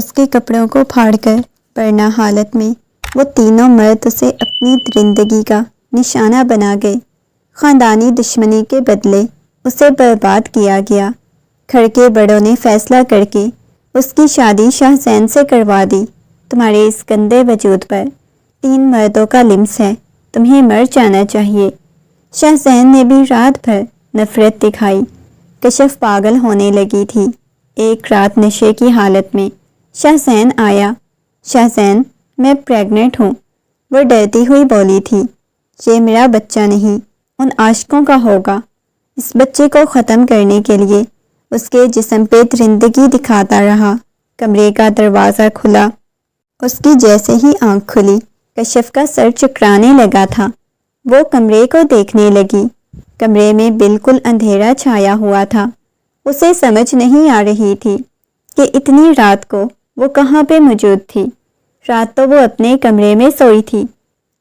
اس کے کپڑوں کو پھاڑ کر ورنہ حالت میں وہ تینوں مرد اسے اپنی درندگی کا نشانہ بنا گئے۔ خاندانی دشمنی کے بدلے اسے برباد کیا گیا۔ گھر کے بڑوں نے فیصلہ کر کے اس کی شادی شاہ زین سے کروا دی۔ تمہارے اس گندے وجود پر 3 مردوں کا لمس ہے، تمہیں مر جانا چاہیے۔ شاہ زین نے بھی رات بھر نفرت دکھائی۔ کشف پاگل ہونے لگی تھی۔ ایک رات نشے کی حالت میں شاہ زین آیا۔ شاہ زین، میں پریگننٹ ہوں، وہ ڈرتی ہوئی بولی تھی۔ یہ میرا بچہ نہیں، ان عاشقوں کا ہوگا۔ اس بچے کو ختم کرنے کے لیے اس کے جسم پہ درندگی دکھاتا رہا۔ کمرے کا دروازہ کھلا۔ اس کی جیسے ہی آنکھ کھلی، کشف کا سر چکرانے لگا تھا۔ وہ کمرے کو دیکھنے لگی۔ کمرے میں بالکل اندھیرا چھایا ہوا تھا۔ اسے سمجھ نہیں آ رہی تھی کہ اتنی رات کو وہ کہاں پہ موجود تھی۔ رات تو وہ اپنے کمرے میں سوئی تھی،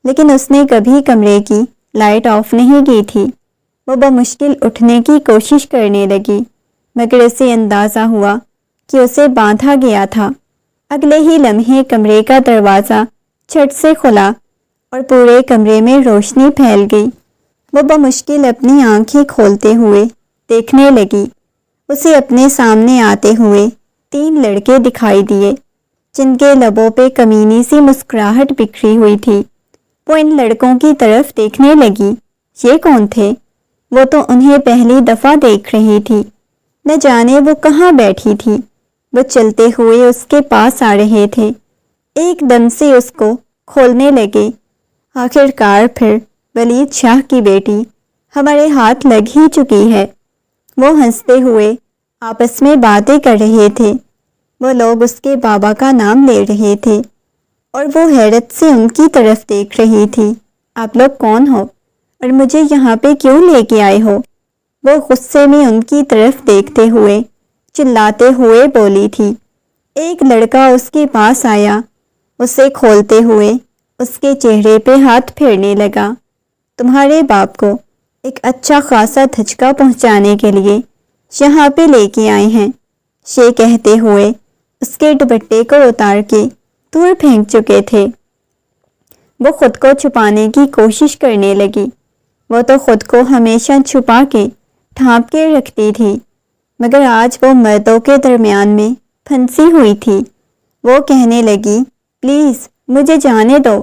لیکن اس نے کبھی کمرے کی لائٹ آف نہیں کی تھی۔ وہ بمشکل اٹھنے کی کوشش کرنے لگی، مگر اسے اندازہ ہوا کہ اسے باندھا گیا تھا۔ اگلے ہی لمحے کمرے کا دروازہ جھٹ سے کھلا اور پورے کمرے میں روشنی پھیل گئی۔ وہ بمشکل اپنی آنکھیں کھولتے ہوئے دیکھنے لگی۔ اسے اپنے سامنے آتے ہوئے 3 لڑکے دکھائی دیے، جن کے لبوں پہ کمینی سی مسکراہٹ بکھری ہوئی تھی۔ وہ ان لڑکوں کی طرف دیکھنے لگی۔ یہ کون تھے؟ وہ تو انہیں پہلی دفعہ دیکھ رہی تھی۔ نہ جانے وہ کہاں بیٹھی تھی۔ وہ چلتے ہوئے اس کے پاس آ رہے تھے، ایک دم سے اس کو کھولنے لگے۔ آخر کار پھر ولید شاہ کی بیٹی ہمارے ہاتھ لگ ہی چکی ہے۔ وہ ہنستے ہوئے آپس میں باتیں کر رہے تھے۔ وہ لوگ اس کے بابا کا نام لے رہے تھے اور وہ حیرت سے ان کی طرف دیکھ رہی تھی۔ آپ لوگ کون ہو اور مجھے یہاں پہ کیوں لے کے آئے ہو؟ وہ غصے میں ان کی طرف دیکھتے ہوئے چلاتے ہوئے بولی تھی۔ ایک لڑکا اس کے پاس آیا، اسے کھولتے ہوئے اس کے چہرے پہ ہاتھ پھیرنے لگا۔ تمہارے باپ کو ایک اچھا خاصا دھچکا پہنچانے کے لیے یہاں پہ لے کے آئے ہیں، یہ کہتے ہوئے اس کے دوپٹے کو اتار کے دور پھینک چکے تھے۔ وہ خود کو چھپانے کی کوشش کرنے لگی۔ وہ تو خود کو ہمیشہ چھپا کے ڈھانپ کے رکھتی تھی، مگر آج وہ مردوں کے درمیان میں پھنسی ہوئی تھی۔ وہ کہنے لگی، پلیز مجھے جانے دو۔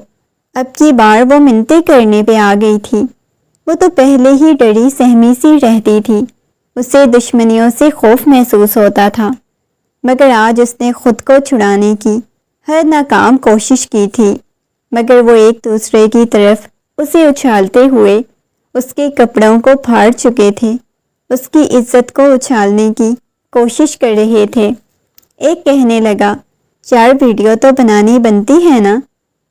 اب کی بار وہ منتیں کرنے پہ آ گئی تھی۔ وہ تو پہلے ہی ڈری سہمی سی رہتی تھی، اسے دشمنیوں سے خوف محسوس ہوتا تھا، مگر آج اس نے خود کو چھڑانے کی ہر ناکام کوشش کی تھی۔ مگر وہ ایک دوسرے کی طرف اسے اچھالتے ہوئے اس کے کپڑوں کو پھاڑ چکے تھے، اس کی عزت کو اچھالنے کی کوشش کر رہے تھے۔ ایک کہنے لگا، یار ویڈیو تو بنانی بنتی ہے نا؟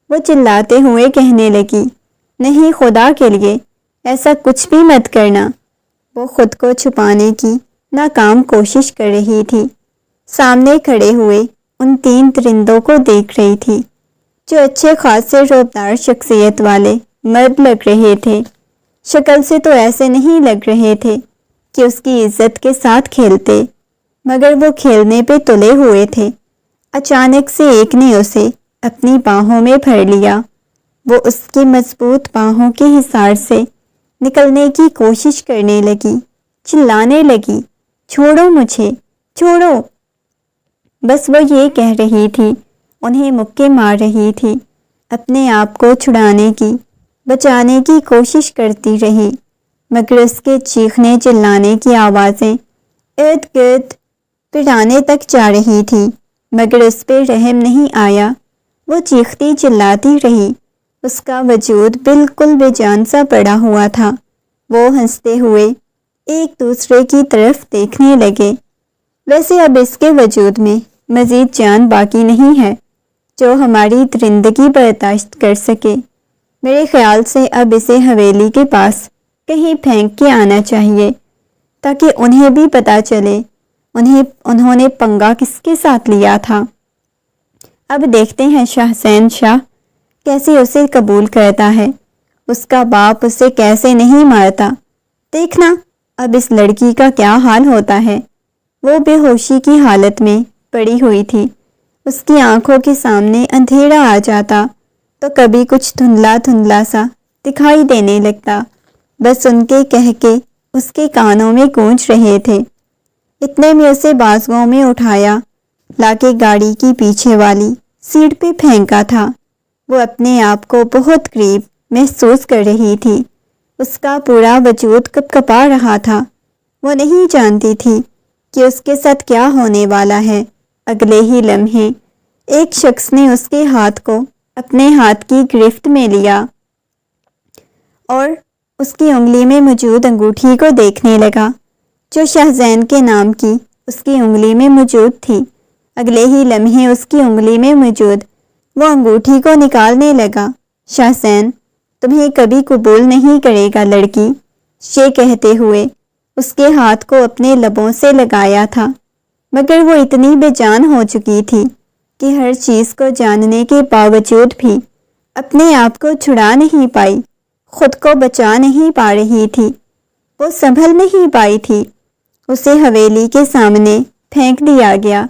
وہ چلاتے ہوئے کہنے لگی، نہیں خدا کے لیے ایسا کچھ بھی مت کرنا۔ وہ خود کو چھپانے کی ناکام کوشش کر رہی تھی، سامنے کھڑے ہوئے ان 3 درندوں کو دیکھ رہی تھی، جو اچھے خاصے رعبدار شخصیت والے مرد لگ رہے تھے۔ شکل سے تو ایسے نہیں لگ رہے تھے کہ اس کی عزت کے ساتھ کھیلتے، مگر وہ کھیلنے پہ تلے ہوئے تھے۔ اچانک سے ایک نے اسے اپنی باہوں میں بھر لیا۔ وہ اس کی مضبوط باہوں کے حصار سے نکلنے کی کوشش کرنے لگی، چلانے لگی، چھوڑو مجھے، چھوڑو۔ بس وہ یہ کہہ رہی تھی، انہیں مکے مار رہی تھی، اپنے آپ کو چھڑانے کی، بچانے کی کوشش کرتی رہی، مگر اس کے چیخنے چلانے کی آوازیں ارد گرد پرانے تک جا رہی تھی، مگر اس پہ رحم نہیں آیا۔ وہ چیختی چلاتی رہی، اس کا وجود بالکل بے جان سا پڑا ہوا تھا۔ وہ ہنستے ہوئے ایک دوسرے کی طرف دیکھنے لگے۔ ویسے اب اس کے وجود میں مزید جان باقی نہیں ہے جو ہماری درندگی برداشت کر سکے۔ میرے خیال سے اب اسے حویلی کے پاس کہیں پھینک کے آنا چاہیے، تاکہ انہیں بھی پتہ چلے انہوں نے پنگا کس کے ساتھ لیا تھا۔ اب دیکھتے ہیں شاہ زین شاہ کیسے اسے قبول کرتا ہے، اس کا باپ اسے کیسے نہیں مارتا۔ دیکھنا اب اس لڑکی کا کیا حال ہوتا ہے۔ وہ بے ہوشی کی حالت میں پڑی ہوئی تھی، اس کی آنکھوں کے سامنے اندھیرا آ جاتا تو کبھی کچھ دھندلا دھندلا سا دکھائی دینے لگتا، بس ان کے کہکے اس کے کانوں میں گونج رہے تھے۔ اتنے میں اسے بازوؤں میں اٹھایا لا کے گاڑی کی پیچھے والی سیٹ پہ پھینکا تھا۔ وہ اپنے آپ کو بہت قریب محسوس کر رہی تھی، اس کا پورا وجود کپکپا رہا تھا۔ وہ نہیں جانتی تھی کہ اس کے ساتھ کیا ہونے والا ہے۔ اگلے ہی لمحے ایک شخص نے اس کے ہاتھ کو اپنے ہاتھ کی گرفت میں لیا اور اس کی انگلی میں موجود انگوٹھی کو دیکھنے لگا جو شاہزین کے نام کی اس کی انگلی میں موجود تھی۔ اگلے ہی لمحے اس کی انگلی میں موجود وہ انگوٹھی کو نکالنے لگا۔ شاہزین تمہیں کبھی قبول نہیں کرے گا لڑکی، یہ کہتے ہوئے اس کے ہاتھ کو اپنے لبوں سے لگایا تھا، مگر وہ اتنی بے جان ہو چکی تھی کہ ہر چیز کو جاننے کے باوجود بھی اپنے آپ کو چھڑا نہیں پائی، خود کو بچا نہیں پا رہی تھی، وہ سنبھل نہیں پائی تھی۔ اسے حویلی کے سامنے پھینک دیا گیا۔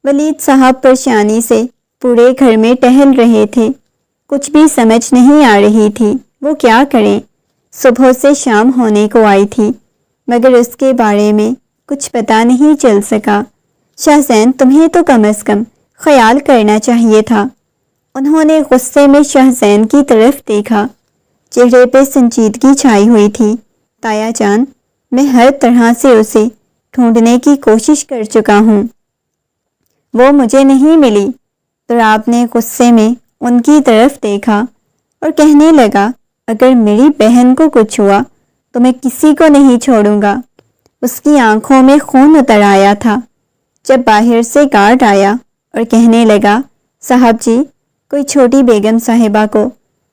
ولید صاحب پریشانی سے پورے گھر میں ٹہل رہے تھے، کچھ بھی سمجھ نہیں آ رہی تھی وہ کیا کریں۔ صبح سے شام ہونے کو آئی تھی مگر اس کے بارے میں کچھ پتہ نہیں چل سکا۔ شاہزین تمہیں تو کم از کم خیال کرنا چاہیے تھا۔ انہوں نے غصے میں شاہزین کی طرف دیکھا، چہرے پہ سنجیدگی چھائی ہوئی تھی۔ تایا جان میں ہر طرح سے اسے ڈھونڈنے کی کوشش کر چکا ہوں، وہ مجھے نہیں ملی۔ تو آپ نے غصے میں ان کی طرف دیکھا اور کہنے لگا اگر میری بہن کو کچھ ہوا تو میں کسی کو نہیں چھوڑوں گا۔ اس کی آنکھوں میں خون اتر آیا تھا جب باہر سے گارڈ آیا اور کہنے لگا صاحب جی کوئی چھوٹی بیگم صاحبہ کو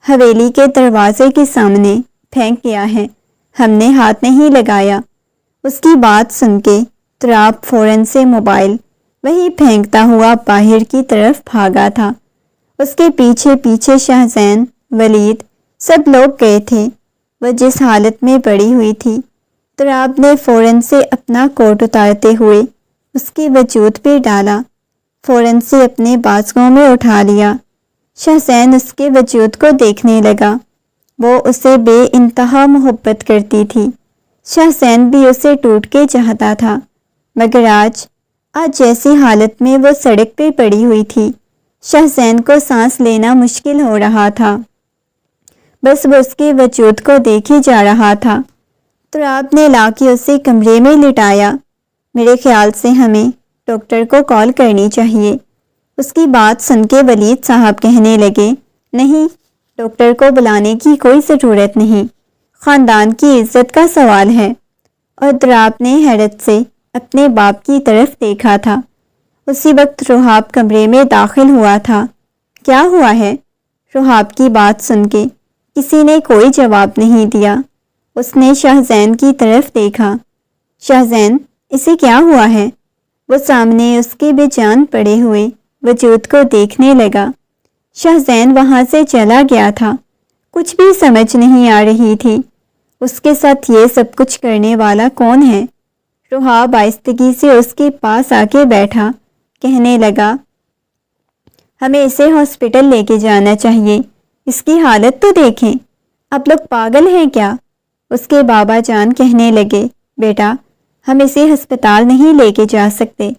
حویلی کے دروازے کے سامنے پھینک گیا ہے، ہم نے ہاتھ نہیں لگایا۔ اس کی بات سن کے تراب فوراً سے موبائل وہی پھینکتا ہوا باہر کی طرف بھاگا تھا۔ اس کے پیچھے پیچھے شاہزین، ولید سب لوگ گئے تھے۔ وہ جس حالت میں پڑی ہوئی تھی، تراب نے فوراً سے اپنا کوٹ اتارتے ہوئے اس کے وجود پہ ڈالا، فوراً سے اپنے بازوؤں میں اٹھا لیا۔ شاہزین اس کے وجود کو دیکھنے لگا، وہ اسے بے انتہا محبت کرتی تھی۔ شاہزین بھی اسے ٹوٹ کے چاہتا تھا، مگر آج جیسی حالت میں وہ سڑک پہ پڑی ہوئی تھی، شاہزین کو سانس لینا مشکل ہو رہا تھا۔ بس وہ اس کے وجود کو دیکھے جا رہا تھا۔ تراب نے لا کے اسے کمرے میں لٹایا۔ میرے خیال سے ہمیں ڈاکٹر کو کال کرنی چاہیے۔ اس کی بات سن کے ولید صاحب کہنے لگے نہیں، ڈاکٹر کو بلانے کی کوئی ضرورت نہیں، خاندان کی عزت کا سوال ہے۔ اور تراب نے حیرت سے اپنے باپ کی طرف دیکھا تھا۔ اسی وقت رحاب کمرے میں داخل ہوا تھا۔ کیا ہوا ہے؟ رحاب کی بات سن کے کسی نے کوئی جواب نہیں دیا۔ اس نے شاہزین کی طرف دیکھا۔ شاہزین اسے کیا ہوا ہے؟ وہ سامنے اس کے بے جان پڑے ہوئے وجود کو دیکھنے لگا۔ شاہزین وہاں سے چلا گیا تھا، کچھ بھی سمجھ نہیں آ رہی تھی اس کے ساتھ یہ سب کچھ کرنے والا کون ہے۔ رحاب آہستگی سے اس کے پاس آ کے بیٹھا، کہنے لگا ہمیں اسے ہاسپٹل لے کے جانا چاہیے، اس کی حالت تو دیکھیں، آپ لوگ پاگل ہیں کیا؟ اس کے بابا جان کہنے لگے بیٹا ہم اسے ہسپتال نہیں لے کے جا سکتے،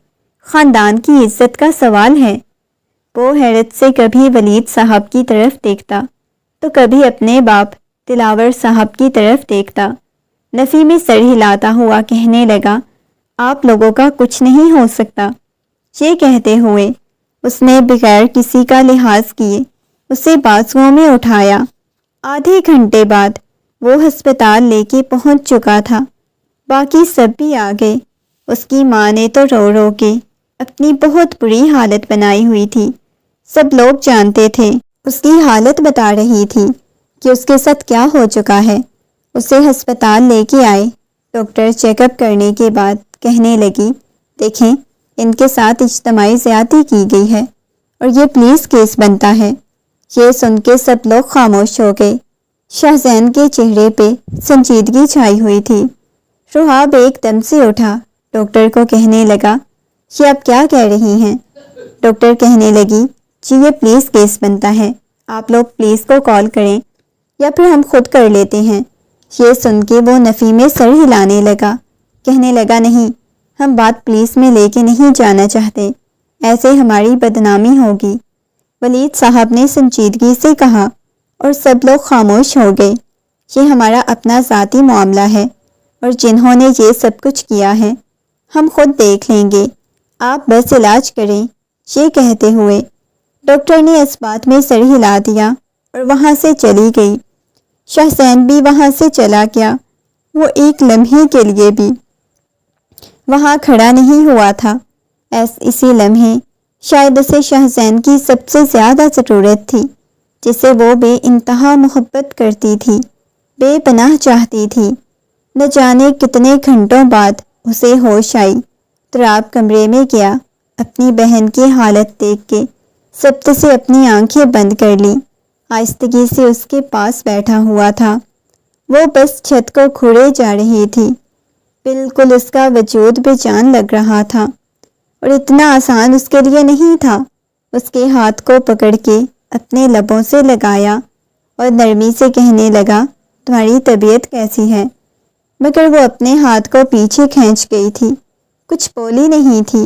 خاندان کی عزت کا سوال ہے۔ وہ حیرت سے کبھی ولید صاحب کی طرف دیکھتا تو کبھی اپنے باپ دلاور صاحب کی طرف دیکھتا۔ نفی میں سر ہلاتا ہوا کہنے لگا آپ لوگوں کا کچھ نہیں ہو سکتا۔ یہ کہتے ہوئے اس نے بغیر کسی کا لحاظ کیے اسے بازوؤں میں اٹھایا۔ آدھے گھنٹے بعد وہ ہسپتال لے کے پہنچ چکا تھا۔ باقی سب بھی آ گئے۔ اس کی ماں نے تو رو رو کے اپنی بہت بری حالت بنائی ہوئی تھی، سب لوگ جانتے تھے۔ اس کی حالت بتا رہی تھی کہ اس کے ساتھ کیا ہو چکا ہے۔ اسے ہسپتال لے کے آئے۔ ڈاکٹر چیک اپ کرنے کے بعد کہنے لگی دیکھیں ان کے ساتھ اجتماعی زیادتی کی گئی ہے اور یہ پولیس کیس بنتا ہے۔ یہ سن کے سب لوگ خاموش ہو گئے۔ شاہزین کے چہرے پہ سنجیدگی چھائی ہوئی تھی۔ رحاب ایک دم سے اٹھا، ڈاکٹر کو کہنے لگا یہ آپ کیا کہہ رہی ہیں؟ ڈاکٹر کہنے لگی جی یہ پولیس کیس بنتا ہے، آپ لوگ پولیس کو کال کریں یا پھر ہم خود کر لیتے ہیں۔ یہ سن کے وہ نفی میں سر ہلانے لگا، کہنے لگا نہیں، ہم بات پولیس میں لے کے نہیں جانا چاہتے، ایسے ہماری بدنامی ہوگی۔ ولید صاحب نے سنجیدگی سے کہا اور سب لوگ خاموش ہو گئے۔ یہ ہمارا اپنا ذاتی معاملہ ہے اور جنہوں نے یہ سب کچھ کیا ہے ہم خود دیکھ لیں گے، آپ بس علاج کریں۔ یہ کہتے ہوئے ڈاکٹر نے اس بات میں سر ہلا دیا اور وہاں سے چلی گئی۔ شاہزین بھی وہاں سے چلا گیا۔ وہ ایک لمحے کے لیے بھی وہاں کھڑا نہیں ہوا تھا۔ اسی لمحے شاید اسے شاہزین کی سب سے زیادہ ضرورت تھی، جسے وہ بے انتہا محبت کرتی تھی، بے پناہ چاہتی تھی۔ نہ جانے کتنے گھنٹوں بعد اسے ہوش آئی۔ تراب کمرے میں گیا، اپنی بہن کی حالت دیکھ کے ضبط سے اپنی آنکھیں بند کر لی، آہستگی سے اس کے پاس بیٹھا ہوا تھا۔ وہ بس چھت کو کھوڑے جا رہی تھی، بالکل اس کا وجود بے جان لگ رہا تھا اور اتنا آسان اس کے لیے نہیں تھا۔ اس کے ہاتھ کو پکڑ کے اپنے لبوں سے لگایا اور نرمی سے کہنے لگا تمہاری طبیعت کیسی ہے؟ مگر وہ اپنے ہاتھ کو پیچھے کھینچ گئی تھی، کچھ بولی نہیں تھی،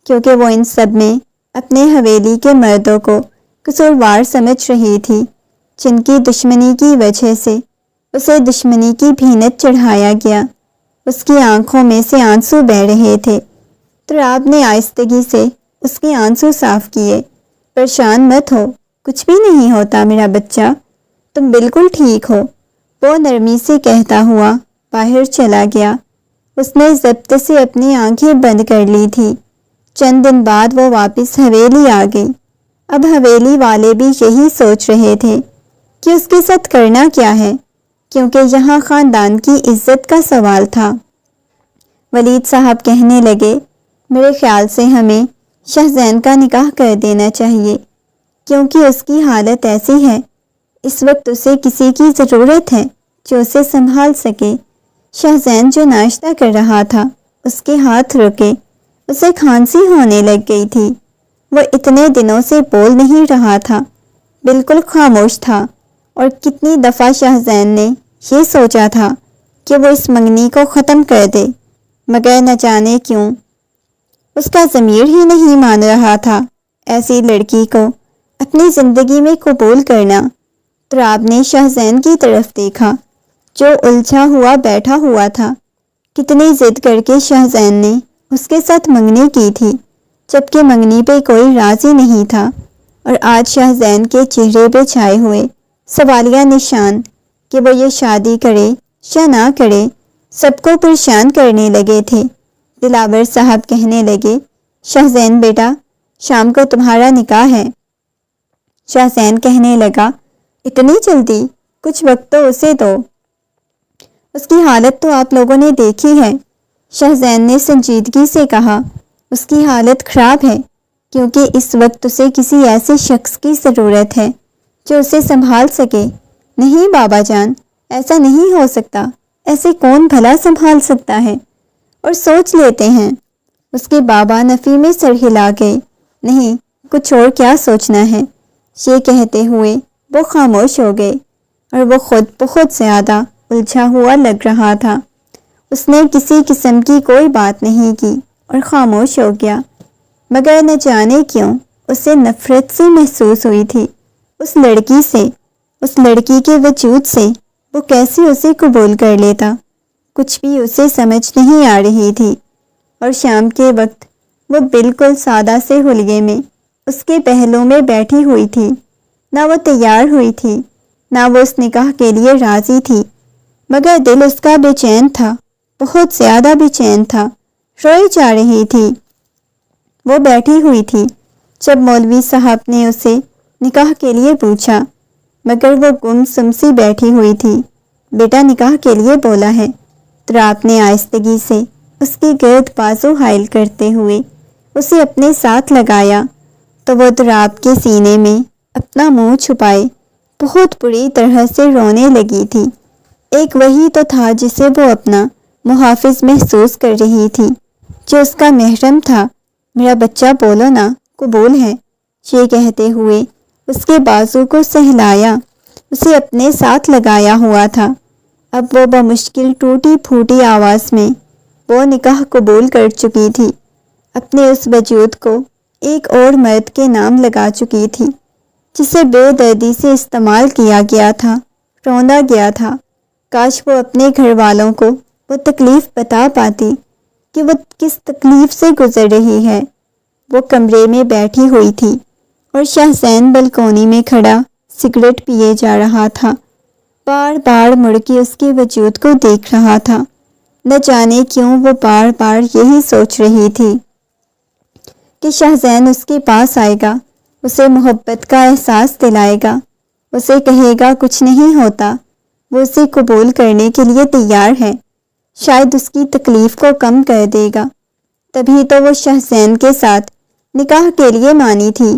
کیونکہ وہ ان سب میں اپنے حویلی کے مردوں کو قصوروار سمجھ رہی تھی، جن کی دشمنی کی وجہ سے اسے دشمنی کی بھینت چڑھایا گیا۔ اس کی آنکھوں میں سے آنسو بہہ رہے تھے۔ تراب نے آہستگی سے اس کے آنسو صاف کیے۔ پریشان مت ہو، کچھ بھی نہیں ہوتا میرا بچہ، تم بالکل ٹھیک ہو، وہ نرمی سے کہتا ہوا باہر چلا گیا۔ اس نے ضبط سے اپنی آنکھیں بند کر لی تھی۔ چند دن بعد وہ واپس حویلی آ گئی۔ اب حویلی والے بھی یہی سوچ رہے تھے کہ اس کے ساتھ کرنا کیا ہے، کیونکہ یہاں خاندان کی عزت کا سوال تھا۔ ولید صاحب کہنے لگے میرے خیال سے ہمیں شاہزین کا نکاح کر دینا چاہیے، کیونکہ اس کی حالت ایسی ہے، اس وقت اسے کسی کی ضرورت ہے جو اسے سنبھال سکے۔ شاہزین جو ناشتہ کر رہا تھا اس کے ہاتھ رکے، اسے کھانسی ہونے لگ گئی تھی۔ وہ اتنے دنوں سے بول نہیں رہا تھا، بالکل خاموش تھا، اور کتنی دفعہ شاہزین نے یہ سوچا تھا کہ وہ اس منگنی کو ختم کر دے، مگر نہ جانے کیوں اس کا ضمیر ہی نہیں مان رہا تھا ایسی لڑکی کو اپنی زندگی میں قبول کرنا۔ تراب نے شاہزین کی طرف دیکھا جو الجھا ہوا بیٹھا ہوا تھا۔ کتنی ضد کر کے شاہزین نے اس کے ساتھ منگنی کی تھی، جبکہ منگنی پہ کوئی راضی نہیں تھا، اور آج شاہزین کے چہرے پہ چھائے ہوئے سوالیہ نشان کہ وہ یہ شادی کرے یا نہ کرے سب کو پریشان کرنے لگے تھے۔ دلاور صاحب کہنے لگے شاہزین بیٹا شام کو تمہارا نکاح ہے۔ شاہزین کہنے لگا اتنی جلدی؟ کچھ وقت تو اسے دو، اس کی حالت تو آپ لوگوں نے دیکھی ہے۔ شاہزین نے سنجیدگی سے کہا اس کی حالت خراب ہے، کیونکہ اس وقت اسے کسی ایسے شخص کی ضرورت ہے جو اسے سنبھال سکے۔ نہیں بابا جان، ایسا نہیں ہو سکتا، ایسے کون بھلا سنبھال سکتا ہے؟ اور سوچ لیتے ہیں۔ اس کے بابا نفی میں سر ہلا گئے۔ نہیں، کچھ اور کیا سوچنا ہے؟ یہ کہتے ہوئے وہ خاموش ہو گئے، اور وہ خود بہت زیادہ الجھا ہوا لگ رہا تھا۔ اس نے کسی قسم کی کوئی بات نہیں کی اور خاموش ہو گیا، مگر نہ جانے کیوں اسے نفرت سی محسوس ہوئی تھی اس لڑکی سے، اس لڑکی کے وجود سے۔ وہ کیسے اسے قبول کر لیتا؟ کچھ بھی اسے سمجھ نہیں آ رہی تھی۔ اور شام کے وقت وہ بالکل سادہ سے حلیے میں اس کے پہلو میں بیٹھی ہوئی تھی، نہ وہ تیار ہوئی تھی، نہ وہ اس نکاح کے لیے راضی تھی، مگر دل اس کا بے چین تھا، بہت زیادہ بے چین تھا، روئی جا رہی تھی۔ وہ بیٹھی ہوئی تھی جب مولوی صاحب نے اسے نکاح کے لیے پوچھا، مگر وہ گم سم سی بیٹھی ہوئی تھی۔ بیٹا نکاح کے لیے بولا ہے، تراب نے آہستگی سے اس کی گرد بازو حائل کرتے ہوئے اسے اپنے ساتھ لگایا، تو وہ تراب کے سینے میں اپنا منہ چھپائے بہت بری طرح سے رونے لگی تھی۔ ایک وہی تو تھا جسے وہ اپنا محافظ محسوس کر رہی تھی، جو اس کا محرم تھا۔ میرا بچہ بولو نا، قبول ہے، یہ کہتے ہوئے اس کے بازو کو سہلایا، اسے اپنے ساتھ لگایا ہوا تھا۔ اب وہ بمشکل ٹوٹی پھوٹی آواز میں وہ نکاح قبول کر چکی تھی، اپنے اس وجود کو ایک اور مرد کے نام لگا چکی تھی جسے بے دردی سے استعمال کیا گیا تھا، روندا گیا تھا۔ کاش وہ اپنے گھر والوں کو وہ تکلیف بتا پاتی کہ وہ کس تکلیف سے گزر رہی ہے۔ وہ کمرے میں بیٹھی ہوئی تھی اور شاہ زین بلکونی میں کھڑا سگریٹ پیے جا رہا تھا، بار بار مڑ کے اس کے وجود کو دیکھ رہا تھا۔ نہ جانے کیوں وہ بار بار یہی سوچ رہی تھی کہ شاہ زین اس کے پاس آئے گا، اسے محبت کا احساس دلائے گا، اسے کہے گا کچھ نہیں ہوتا، وہ اسے قبول کرنے کے لیے تیار ہے، شاید اس کی تکلیف کو کم کر دے گا۔ تبھی تو وہ شاہ زین کے ساتھ نکاح کے لیے مانی تھی،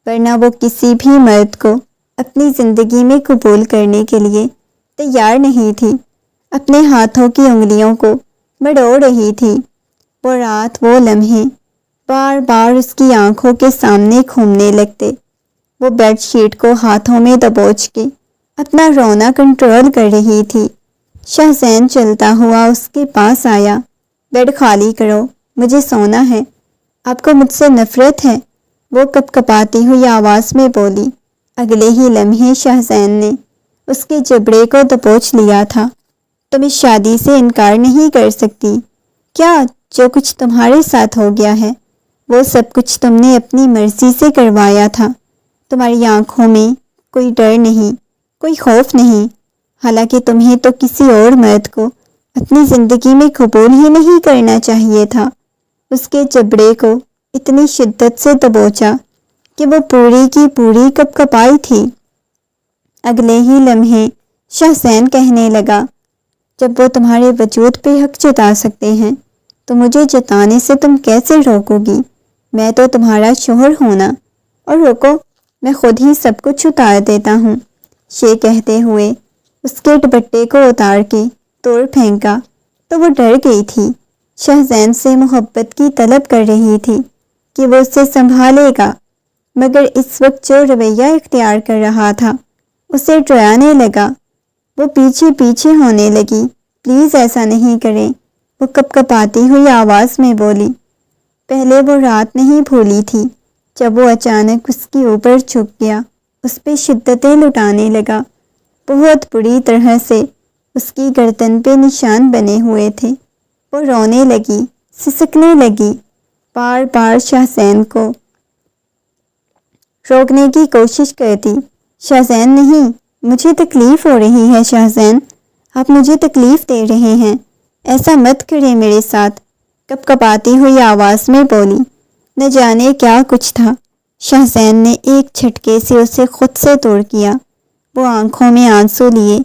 ورنہ وہ کسی بھی مرد کو اپنی زندگی میں قبول کرنے کے لیے تیار نہیں تھی۔ اپنے ہاتھوں کی انگلیوں کو مڑوڑ رہی تھی۔ وہ رات، وہ لمحے بار بار اس کی آنکھوں کے سامنے گھومنے لگتے۔ وہ بیڈ شیٹ کو ہاتھوں میں دبوچ کے اپنا رونا کنٹرول کر رہی تھی۔ شاہ زین چلتا ہوا اس کے پاس آیا۔ بیڈ خالی کرو، مجھے سونا ہے۔ آپ کو مجھ سے نفرت ہے؟ وہ کپکپاتی ہوئی آواز میں بولی۔ اگلے ہی لمحے شاہ زین نے اس کے جبڑے کو دبوچ لیا تھا۔ تم اس شادی سے انکار نہیں کر سکتی۔ کیا جو کچھ تمہارے ساتھ ہو گیا ہے وہ سب کچھ تم نے اپنی مرضی سے کروایا تھا۔ تمہاری آنکھوں میں کوئی ڈر نہیں، کوئی خوف نہیں، حالانکہ تمہیں تو کسی اور مرد کو اپنی زندگی میں قبول ہی نہیں کرنا چاہیے تھا۔ اس کے جبڑے کو اتنی شدت سے دبوچا کہ وہ پوری کی پوری کپکپائی تھی۔ اگلے ہی لمحے شاہ زین کہنے لگا، جب وہ تمہارے وجود پہ حق جتا سکتے ہیں تو مجھے جتانے سے تم کیسے روکو گی؟ میں تو تمہارا شوہر ہونا، اور روکو، میں خود ہی سب کچھ اتار دیتا ہوں۔ یہ کہتے ہوئے اس کے دوپٹے کو اتار کے توڑ پھینکا تو وہ ڈر گئی تھی۔ شاہ زین سے محبت کی طلب کر رہی تھی کہ وہ اسے سنبھالے گا، مگر اس وقت جو رویہ اختیار کر رہا تھا اسے ڈرانے لگا۔ وہ پیچھے پیچھے ہونے لگی۔ پلیز ایسا نہیں کریں، وہ کپکپاتی ہوئی آواز میں بولی۔ پہلے وہ رات نہیں بھولی تھی جب وہ اچانک اس کے اوپر جھک گیا، اس پہ شدتیں لٹانے لگا۔ بہت بری طرح سے اس کی گردن پہ نشان بنے ہوئے تھے۔ وہ رونے لگی، سسکنے لگی، بار بار شاہ زین کو روکنے کی کوشش کرتی۔ شاہ زین نہیں، مجھے تکلیف ہو رہی ہے شاہ زین، آپ مجھے تکلیف دے رہے ہیں، ایسا مت کریں میرے ساتھ، کپکپاتی ہوئی آواز میں بولی۔ نہ جانے کیا کچھ تھا، شاہ زین نے ایک جھٹکے سے اسے خود سے دور کیا۔ وہ آنکھوں میں آنسو لیے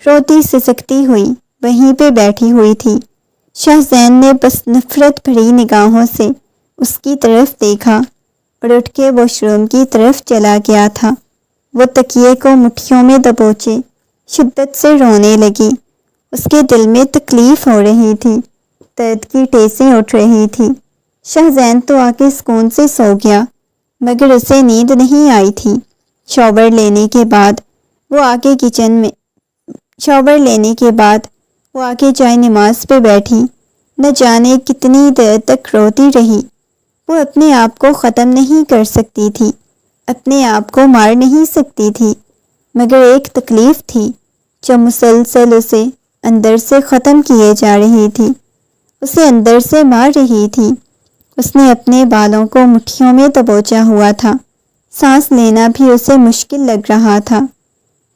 روتی سسکتی ہوئی وہیں پہ بیٹھی ہوئی تھی۔ شاہ زین نے بس نفرت بھری نگاہوں سے اس کی طرف دیکھا اور اٹھ کے واش روم کی طرف چلا گیا تھا۔ وہ تکیے کو مٹھیوں میں دبوچے شدت سے رونے لگی۔ اس کے دل میں تکلیف ہو رہی تھی، درد کی ٹھیسیں اٹھ رہی تھی۔ شاہ زین تو آ کے سکون سے سو گیا، مگر اسے نیند نہیں آئی تھی۔ شاور لینے کے بعد وہ آ کے جائے نماز پہ بیٹھی۔ نہ جانے کتنی دیر تک روتی رہی۔ وہ اپنے آپ کو ختم نہیں کر سکتی تھی، اپنے آپ کو مار نہیں سکتی تھی، مگر ایک تکلیف تھی جو مسلسل اسے اندر سے ختم کیے جا رہی تھی، اسے اندر سے مار رہی تھی۔ اس نے اپنے بالوں کو مٹھیوں میں دبوچا ہوا تھا، سانس لینا بھی اسے مشکل لگ رہا تھا۔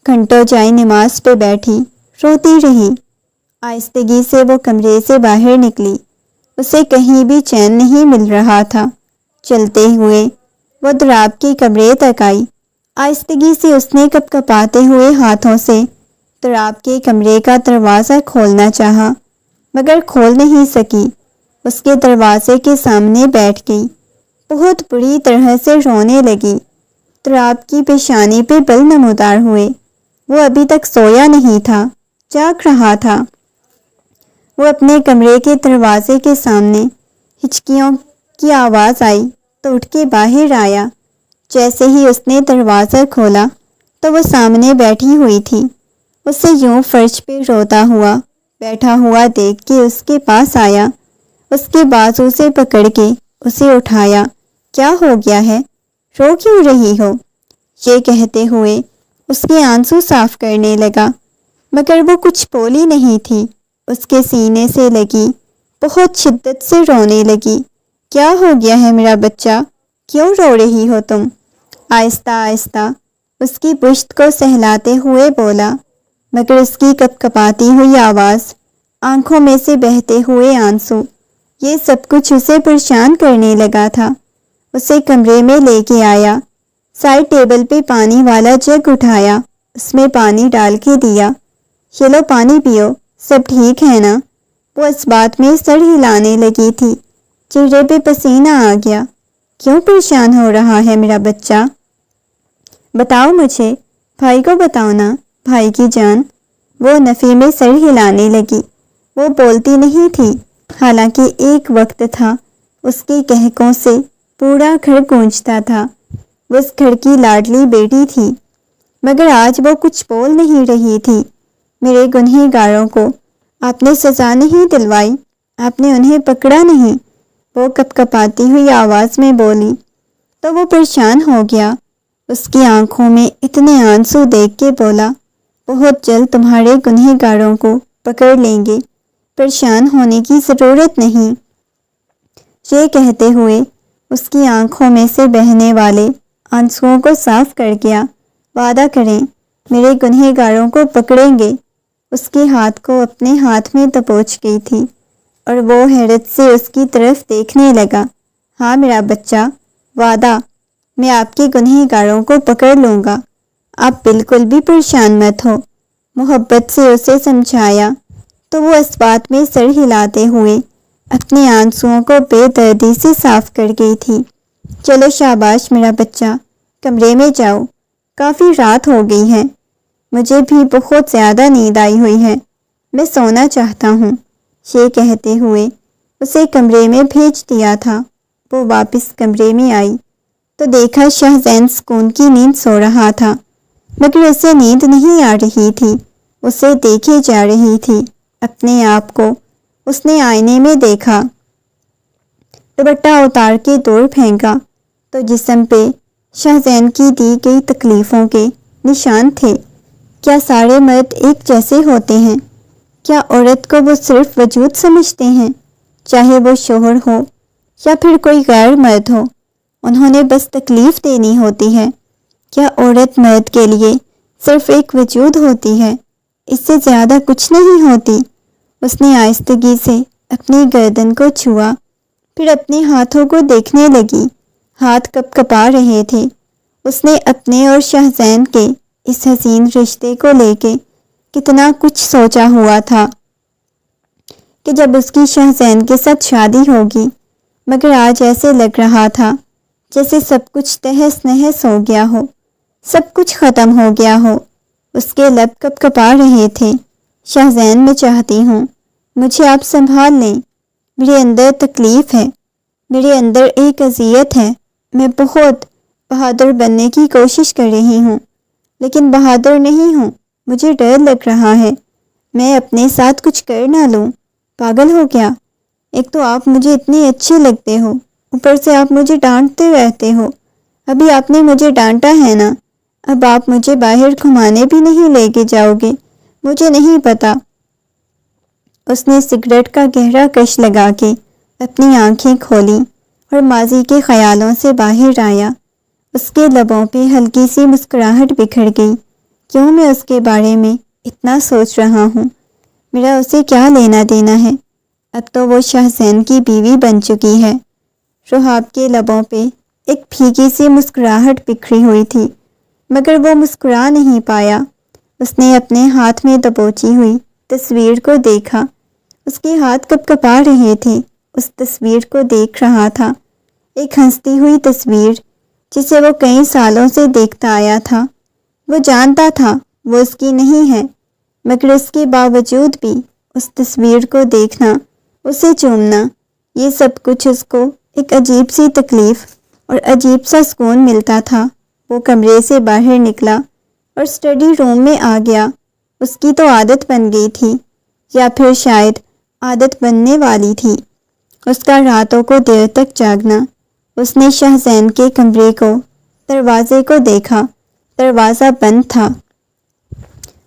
گھنٹوں جائے نماز پہ بیٹھی، روتی رہی۔ آہستگی سے وہ کمرے سے باہر نکلی، اسے کہیں بھی چین نہیں مل رہا تھا۔ چلتے ہوئے وہ دراب کے کمرے تک آئی۔ آہستگی سے اس نے کپکپاتے ہوئے ہاتھوں سے دراب کے کمرے کا دروازہ کھولنا چاہا، مگر کھول نہیں سکی۔ اس کے دروازے کے سامنے بیٹھ گئی، بہت بری طرح سے رونے لگی۔ دراب کی پیشانی پہ بل نمودار ہوئے۔ وہ ابھی تک سویا نہیں تھا، جاگ رہا تھا۔ وہ اپنے کمرے کے دروازے کے سامنے ہچکیوں کی آواز آئی تو اٹھ کے باہر آیا۔ جیسے ہی اس نے دروازہ کھولا تو وہ سامنے بیٹھی ہوئی تھی۔ اسے یوں فرش پہ روتا ہوا بیٹھا ہوا دیکھ کے اس کے پاس آیا، اس کے بازو سے پکڑ کے اسے اٹھایا۔ کیا ہو گیا ہے؟ رو کیوں رہی ہو؟ یہ کہتے ہوئے اس کے آنسو صاف کرنے لگا، مگر وہ کچھ بولی نہیں تھی۔ اس کے سینے سے لگی، بہت شدت سے رونے لگی۔ کیا ہو گیا ہے میرا بچہ؟ کیوں رو رہی ہو تم؟ آہستہ آہستہ اس کی پشت کو سہلاتے ہوئے بولا، مگر اس کی کپکپاتی ہوئی آواز، آنکھوں میں سے بہتے ہوئے آنسو، یہ سب کچھ اسے پریشان کرنے لگا تھا۔ اسے کمرے میں لے کے آیا، سائڈ ٹیبل پہ پانی والا جگ اٹھایا، اس میں پانی ڈال کے دیا۔ یہ لو پانی پیو، سب ٹھیک ہے نا؟ وہ اس بات میں سر ہلانے لگی تھی، چہرے پہ پسینہ آ گیا۔ کیوں پریشان ہو رہا ہے میرا بچہ؟ بتاؤ مجھے، بھائی کو بتاؤ نا، بھائی کی جان۔ وہ نفی میں سر ہلانے لگی۔ وہ بولتی نہیں تھی، حالانکہ ایک وقت تھا اس کے کہکوں سے پورا گھر گونجتا تھا۔ وہ اس گھر کی لاڈلی بیٹی تھی، مگر آج وہ کچھ بول نہیں رہی تھی۔ میرے گنہگاروں کو آپ نے سزا نہیں دلوائی، آپ نے انہیں پکڑا نہیں، وہ کپکپاتی ہوئی آواز میں بولی۔ تو وہ پریشان ہو گیا، اس کی آنکھوں میں اتنے آنسو دیکھ کے بولا، بہت جلد تمہارے گنہگاروں کو پکڑ لیں گے، پریشان ہونے کی ضرورت نہیں۔ یہ کہتے ہوئے اس کی آنکھوں میں سے بہنے والے آنسوؤں کو صاف کر گیا۔ وعدہ کریں، میرے گنہگاروں کو پکڑیں گے۔ اس کے ہاتھ کو اپنے ہاتھ میں دبوچ گئی تھی اور وہ حیرت سے اس کی طرف دیکھنے لگا۔ ہاں میرا بچہ، وعدہ، میں آپ کے گنہگاروں کو پکڑ لوں گا، آپ بالکل بھی پریشان مت ہو۔ محبت سے اسے سمجھایا تو وہ اس بات میں سر ہلاتے ہوئے اپنے آنسوؤں کو بے دردی سے صاف کر گئی تھی۔ چلو شاباش میرا بچہ، کمرے میں جاؤ، کافی رات ہو گئی ہے، مجھے بھی بہت زیادہ نیند آئی ہوئی ہے، میں سونا چاہتا ہوں۔ یہ کہتے ہوئے اسے کمرے میں بھیج دیا تھا۔ وہ واپس کمرے میں آئی تو دیکھا شہزین سکون کی نیند سو رہا تھا، مگر اسے نیند نہیں آ رہی تھی، اسے دیکھے جا رہی تھی۔ اپنے آپ کو اس نے آئینے میں دیکھا، دوپٹہ اتار کے دور پھینکا تو جسم پہ شہزین کی دی گئی تکلیفوں کے نشان تھے۔ کیا سارے مرد ایک جیسے ہوتے ہیں؟ کیا عورت کو وہ صرف وجود سمجھتے ہیں، چاہے وہ شوہر ہو یا پھر کوئی غیر مرد ہو، انہوں نے بس تکلیف دینی ہوتی ہے؟ کیا عورت مرد کے لیے صرف ایک وجود ہوتی ہے، اس سے زیادہ کچھ نہیں ہوتی؟ اس نے آہستگی سے اپنی گردن کو چھوا، پھر اپنے ہاتھوں کو دیکھنے لگی، ہاتھ کپ کپا رہے تھے۔ اس نے اپنے اور شہزین کے اس حسین رشتے کو لے کے کتنا کچھ سوچا ہوا تھا کہ جب اس کی شہزین کے ساتھ شادی ہوگی، مگر آج ایسے لگ رہا تھا جیسے سب کچھ تہس نہس ہو گیا ہو، سب کچھ ختم ہو گیا ہو۔ اس کے لب کپ کپا رہے تھے۔ شہزین، میں چاہتی ہوں مجھے آپ سنبھال لیں، میرے اندر تکلیف ہے، میرے اندر ایک اذیت ہے، میں بہت بہادر بننے کی کوشش کر رہی ہوں، لیکن بہادر نہیں ہوں، مجھے ڈر لگ رہا ہے، میں اپنے ساتھ کچھ کر نہ لوں۔ پاگل ہو کیا؟ ایک تو آپ مجھے اتنے اچھے لگتے ہو، اوپر سے آپ مجھے ڈانٹتے رہتے ہو۔ ابھی آپ نے مجھے ڈانٹا ہے نا، اب آپ مجھے باہر گھمانے بھی نہیں لے کے جاؤ گے، مجھے نہیں پتا۔ اس نے سگریٹ کا گہرا کش لگا کے اپنی آنکھیں کھولیں اور ماضی کے خیالوں سے باہر آیا۔ اس کے لبوں پہ ہلکی سی مسکراہٹ بکھر گئی۔ کیوں میں اس کے بارے میں اتنا سوچ رہا ہوں؟ میرا اسے کیا لینا دینا ہے؟ اب تو وہ شہزین کی بیوی بن چکی ہے۔ رحاب کے لبوں پہ ایک پھیکی سی مسکراہٹ بکھری ہوئی تھی، مگر وہ مسکرا نہیں پایا۔ اس نے اپنے ہاتھ میں دبوچی ہوئی تصویر کو دیکھا، اس کے ہاتھ کپ کپا رہے تھے۔ اس تصویر کو دیکھ رہا تھا، ایک ہنستی ہوئی تصویر جسے وہ کئی سالوں سے دیکھتا آیا تھا۔ وہ جانتا تھا وہ اس کی نہیں ہے، مگر اس کے باوجود بھی اس تصویر کو دیکھنا، اسے چومنا، یہ سب کچھ اس کو ایک عجیب سی تکلیف اور عجیب سا سکون ملتا تھا۔ وہ کمرے سے باہر نکلا اور اسٹڈی روم میں آ گیا۔ اس کی تو عادت بن گئی تھی، یا پھر شاید عادت بننے والی تھی، اس کا راتوں کو دیر تک جاگنا۔ اس نے شاہ زین کے کمرے کو، دروازے کو دیکھا، دروازہ بند تھا۔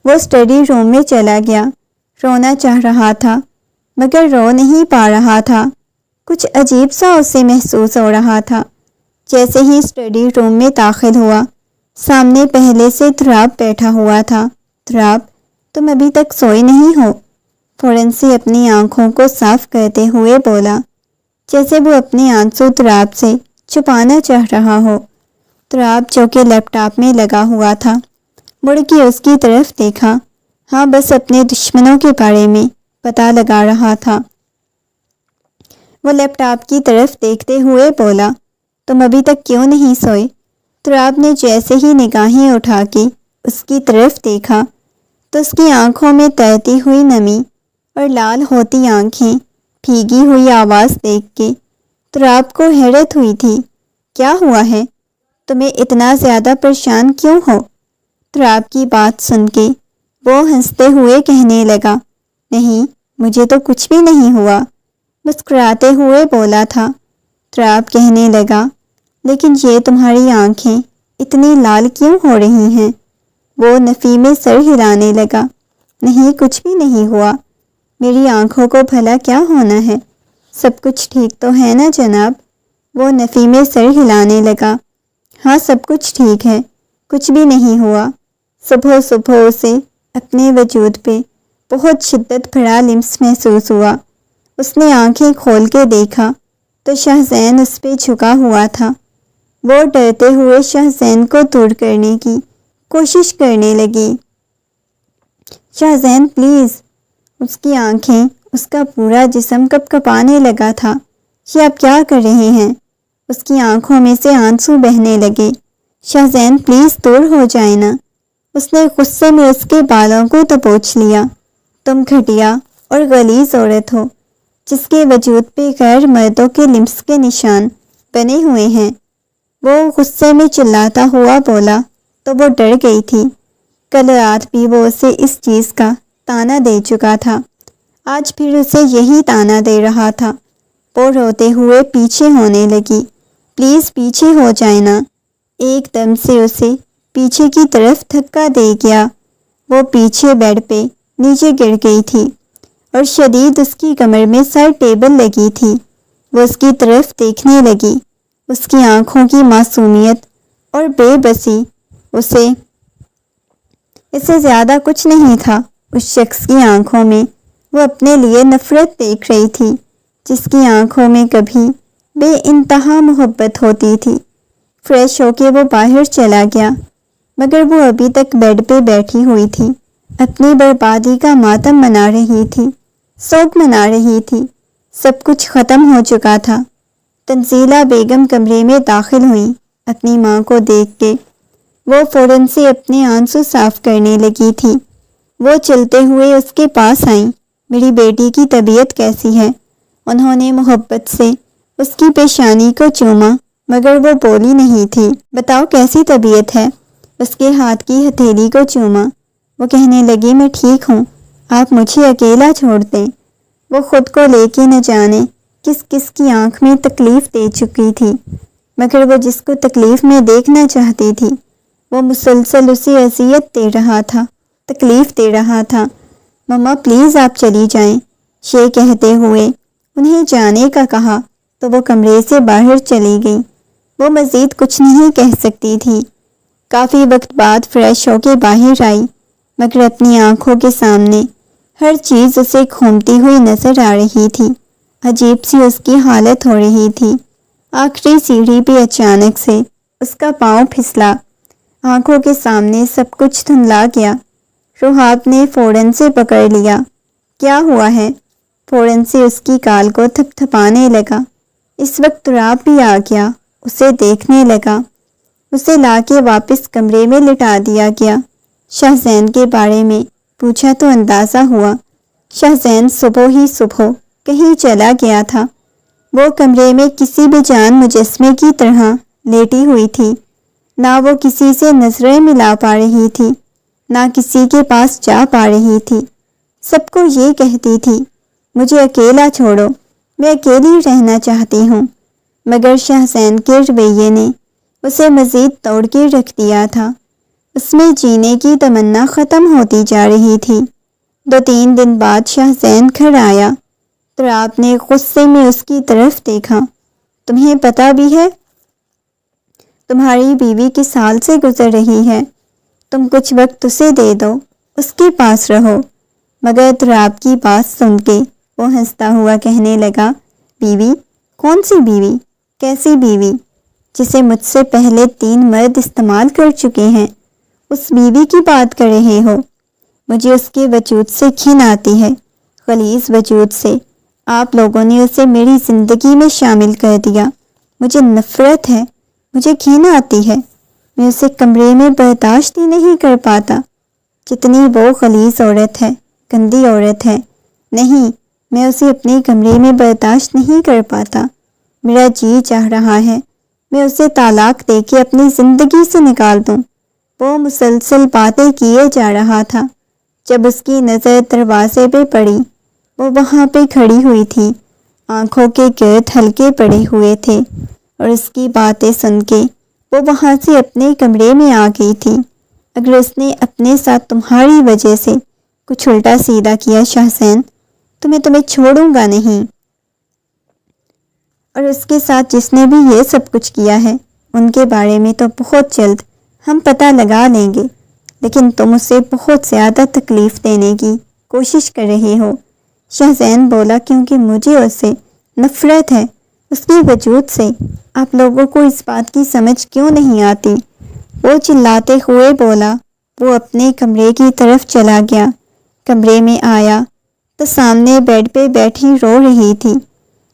وہ اسٹڈی روم میں چلا گیا۔ رونا چاہ رہا تھا مگر رو نہیں پا رہا تھا۔ کچھ عجیب سا اسے محسوس ہو رہا تھا۔ جیسے ہی اسٹڈی روم میں داخل ہوا، سامنے پہلے سے تراب بیٹھا ہوا تھا۔ تراب، تم ابھی تک سوئے نہیں ہو؟ فوراً سے اپنی آنکھوں کو صاف کرتے ہوئے بولا، جیسے وہ اپنے آنسو تراب سے چھپانا چاہ رہا ہو۔ تراب جو کہ لیپ ٹاپ میں لگا ہوا تھا، مڑ کے اس کی طرف دیکھا۔ ہاں، بس اپنے دشمنوں کے بارے میں پتہ لگا رہا تھا۔ وہ لیپ ٹاپ کی طرف دیکھتے ہوئے بولا، تم ابھی تک کیوں نہیں سوئے؟ تراب نے جیسے ہی نگاہیں اٹھا کے اس کی طرف دیکھا تو اس کی آنکھوں میں تیرتی ہوئی نمی اور لال ہوتی آنکھیں، بھیگی ہوئی آواز دیکھ کے تراب کو حیرت ہوئی تھی۔ کیا ہوا ہے؟ تمہیں اتنا زیادہ پریشان کیوں ہو؟ تراب کی بات سن کے وہ ہنستے ہوئے کہنے لگا، نہیں، مجھے تو کچھ بھی نہیں ہوا، مسکراتے ہوئے بولا تھا۔ تراب کہنے لگا، لیکن یہ تمہاری آنکھیں اتنی لال کیوں ہو رہی ہیں؟ وہ نفی میں سر ہلانے لگا، نہیں، کچھ بھی نہیں ہوا، میری آنکھوں کو بھلا کیا ہونا ہے، سب کچھ ٹھیک تو ہے نا جناب؟ وہ نفی میں سر ہلانے لگا، ہاں، سب کچھ ٹھیک ہے، کچھ بھی نہیں ہوا۔ صبح صبح اسے اپنے وجود پہ بہت شدت بھرا لمس محسوس ہوا۔ اس نے آنکھیں کھول کے دیکھا تو شاہ زین اس پہ جھکا ہوا تھا۔ وہ ڈرتے ہوئے شاہ زین کو دور کرنے کی کوشش کرنے لگی۔ شاہ زین پلیز! اس کی آنکھیں، اس کا پورا جسم کپ کپانے لگا تھا۔ یہ آپ کیا کر رہے ہیں؟ اس کی آنکھوں میں سے آنسو بہنے لگے۔ شاہ زین پلیز دور ہو جائے نا۔ اس نے غصے میں اس کے بالوں کو دبوچ لیا۔ تم گھٹیا اور غلیظ عورت ہو جس کے وجود پہ غیر مردوں کے لمس کے نشان بنے ہوئے ہیں۔ وہ غصے میں چلاتا ہوا بولا تو وہ ڈر گئی تھی۔ کل رات بھی وہ اسے اس چیز کا تانا دے چکا تھا، آج پھر اسے یہی تانا دے رہا تھا۔ وہ روتے ہوئے پیچھے ہونے لگی، پلیز پیچھے ہو جائے نا۔ ایک دم سے اسے پیچھے کی طرف دھکا دے گیا۔ وہ پیچھے بیڈ پہ نیچے گر گئی تھی اور شدید اس کی کمر میں سر ٹیبل لگی تھی۔ وہ اس کی طرف دیکھنے لگی۔ اس کی آنکھوں کی معصومیت اور بے بسی اس سے زیادہ کچھ نہیں تھا۔ اس شخص کی آنکھوں میں وہ اپنے لیے نفرت دیکھ رہی تھی، جس کی آنکھوں میں کبھی بے انتہا محبت ہوتی تھی۔ فریش ہو کے وہ باہر چلا گیا، مگر وہ ابھی تک بیڈ پہ بیٹھی ہوئی تھی، اپنی بربادی کا ماتم منا رہی تھی، سوگ منا رہی تھی۔ سب کچھ ختم ہو چکا تھا۔ تنزیلہ بیگم کمرے میں داخل ہوئی اپنی ماں کو دیکھ کے۔ وہ فوراً سے اپنے آنسو صاف کرنے لگی تھی۔ وہ چلتے ہوئے اس کے پاس آئیں۔ میری بیٹی کی طبیعت کیسی ہے؟ انہوں نے محبت سے اس کی پیشانی کو چوما، مگر وہ بولی نہیں تھی۔ بتاؤ کیسی طبیعت ہے؟ اس کے ہاتھ کی ہتھیلی کو چوما۔ وہ کہنے لگی، میں ٹھیک ہوں، آپ مجھے اکیلا چھوڑ دیں۔ وہ خود کو لے کے نہ جانے کس کس کی آنکھ میں تکلیف دے چکی تھی، مگر وہ جس کو تکلیف میں دیکھنا چاہتی تھی وہ مسلسل اسے اذیت دے رہا تھا، تکلیف دے رہا تھا۔ مما پلیز آپ چلی جائیں۔ یہ کہتے ہوئے انہیں جانے کا کہا تو وہ کمرے سے باہر چلی گئی۔ وہ مزید کچھ نہیں کہہ سکتی تھی۔ کافی وقت بعد فریش ہو کے باہر آئی، مگر اپنی آنکھوں کے سامنے ہر چیز اسے گھومتی ہوئی نظر آ رہی تھی۔ عجیب سی اس کی حالت ہو رہی تھی۔ آخری سیڑھی پہ اچانک سے اس کا پاؤں پھسلا، آنکھوں کے سامنے سب کچھ دھندلا گیا۔ روحاب نے فوراً سے پکڑ لیا۔ کیا ہوا ہے؟ فوراً سے اس کی کال کو تھپ تھپانے لگا۔ اس وقت تراب بھی آ گیا، اسے دیکھنے لگا۔ اسے لا کے واپس کمرے میں لٹا دیا گیا۔ شاہ زین کے بارے میں پوچھا تو اندازہ ہوا۔ شاہ زین صبح ہی صبح کہیں چلا گیا تھا۔ وہ کمرے میں کسی بھی جان مجسمے کی طرح لیٹی ہوئی تھی۔ نہ وہ کسی سے نظریں ملا پا رہی تھی، نہ کسی کے پاس جا پا رہی تھی۔ سب کو یہ کہتی تھی مجھے اکیلا چھوڑو، میں اکیلی رہنا چاہتی ہوں۔ مگر شاہ زین کے رویے نے اسے مزید توڑ کے رکھ دیا تھا۔ اس میں جینے کی تمنا ختم ہوتی جا رہی تھی۔ 2-3 دن بعد شاہ زین گھر آیا۔ تراب نے غصے میں اس کی طرف دیکھا۔ تمہیں پتہ بھی ہے تمہاری بیوی کس حال سے گزر رہی ہے؟ تم کچھ وقت اسے دے دو، اس کے پاس رہو۔ مگر تراب کی بات سن کے وہ ہنستا ہوا کہنے لگا، بیوی؟ کون سی بیوی؟ کیسی بیوی؟ جسے مجھ سے پہلے 3 مرد استعمال کر چکے ہیں، اس بیوی کی بات کر رہے ہو؟ مجھے اس کے وجود سے گھن آتی ہے، غلیظ وجود سے۔ آپ لوگوں نے اسے میری زندگی میں شامل کر دیا۔ مجھے نفرت ہے، مجھے گھن آتی ہے۔ میں اسے کمرے میں برداشت ہی نہیں کر پاتا۔ کتنی وہ غلیظ عورت ہے، گندی عورت ہے۔ نہیں، میں اسے اپنے کمرے میں برداشت نہیں کر پاتا۔ میرا جی چاہ رہا ہے میں اسے طلاق دے کے اپنی زندگی سے نکال دوں۔ وہ مسلسل باتیں کیے جا رہا تھا۔ جب اس کی نظر دروازے پہ پڑی، وہ وہاں پہ کھڑی ہوئی تھی، آنکھوں کے گرد ہلکے پڑے ہوئے تھے، اور اس کی باتیں سن کے وہ وہاں سے اپنے کمرے میں آ گئی تھی۔ اگر اس نے اپنے ساتھ تمہاری وجہ سے کچھ الٹا سیدھا کیا شاہ زین، تو میں تمہیں چھوڑوں گا نہیں۔ اور اس کے ساتھ جس نے بھی یہ سب کچھ کیا ہے، ان کے بارے میں تو بہت جلد ہم پتہ لگا لیں گے، لیکن تم اسے بہت زیادہ تکلیف دینے کی کوشش کر رہے ہو۔ شاہ زین بولا، کیونکہ مجھے اس سے نفرت ہے، اس کے وجود سے۔ آپ لوگوں کو اس بات کی سمجھ کیوں نہیں آتی؟ وہ چلاتے ہوئے بولا۔ وہ اپنے کمرے کی طرف چلا گیا۔ کمرے میں آیا تو سامنے بیڈ پہ بیٹھی رو رہی تھی۔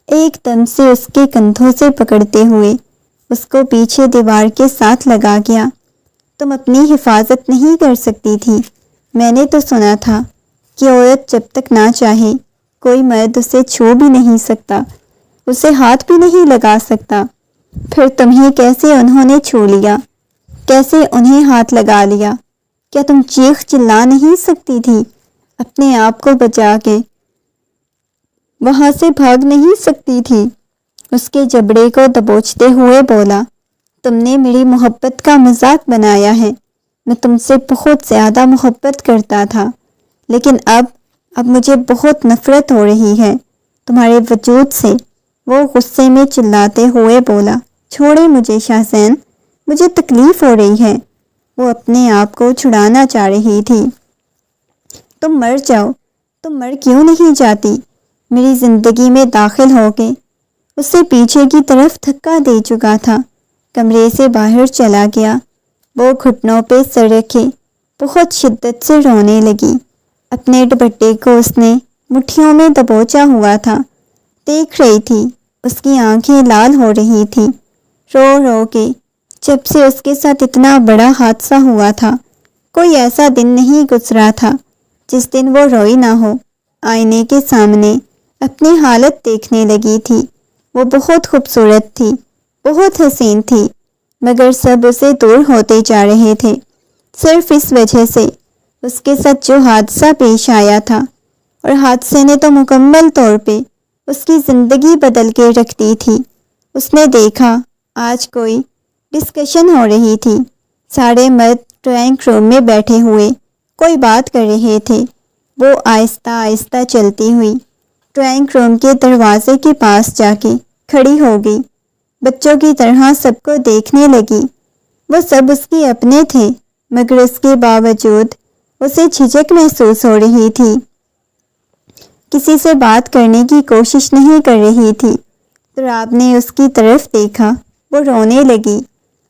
ایک دم سے اس کے کندھوں سے پکڑتے ہوئے اس کو پیچھے دیوار کے ساتھ لگا گیا۔ تم اپنی حفاظت نہیں کر سکتی تھی؟ میں نے تو سنا تھا کہ عورت جب تک نہ چاہے کوئی مرد اسے چھو بھی نہیں سکتا، اسے ہاتھ بھی نہیں لگا سکتا۔ پھر تمہیں کیسے انہوں نے چھو لیا؟ کیسے انہیں ہاتھ لگا لیا؟ کیا تم چیخ چلا نہیں سکتی تھی؟ اپنے آپ کو بچا کے وہاں سے بھاگ نہیں سکتی تھی؟ اس کے جبڑے کو دبوچتے ہوئے بولا، تم نے میری محبت کا مذاق بنایا ہے۔ میں تم سے بہت زیادہ محبت کرتا تھا، لیکن اب مجھے بہت نفرت ہو رہی ہے تمہارے وجود سے۔ وہ غصے میں چلاتے ہوئے بولا، چھوڑے مجھے شاہ زین، مجھے تکلیف ہو رہی ہے۔ وہ اپنے آپ کو چھڑانا چاہ رہی تھی۔ تم مر جاؤ، تم مر کیوں نہیں جاتی؟ میری زندگی میں داخل ہو کے اسے پیچھے کی طرف دھکا دے چکا تھا، کمرے سے باہر چلا گیا۔ وہ گھٹنوں پہ سر رکھے بہت شدت سے رونے لگی۔ اپنے دوپٹے کو اس نے مٹھیوں میں دبوچا ہوا تھا، دیکھ رہی تھی، اس کی آنکھیں لال ہو رہی تھی، رو رو کے۔ جب سے اس کے ساتھ اتنا بڑا حادثہ ہوا تھا، کوئی ایسا دن نہیں گزرا تھا جس دن وہ روئی نہ ہو۔ آئینے کے سامنے اپنی حالت دیکھنے لگی تھی۔ وہ بہت خوبصورت تھی، بہت حسین تھی، مگر سب اسے دور ہوتے جا رہے تھے، صرف اس وجہ سے اس کے ساتھ جو حادثہ پیش آیا تھا، اور حادثے نے تو مکمل طور پہ اس کی زندگی بدل کے رکھ دی تھی۔ اس نے دیکھا آج کوئی ڈسکشن ہو رہی تھی، سارے مرد ڈرائنگ روم میں بیٹھے ہوئے کوئی بات کر رہے تھے۔ وہ آہستہ آہستہ چلتی ہوئی ڈرائنگ روم کے دروازے کے پاس جا کے کھڑی ہو گئی، بچوں کی طرح سب کو دیکھنے لگی۔ وہ سب اس کے اپنے تھے، مگر اس کے باوجود اسے جھجک محسوس ہو رہی تھی، کسی سے بات کرنے کی کوشش نہیں کر رہی تھی۔ تراب نے اس کی طرف دیکھا، وہ رونے لگی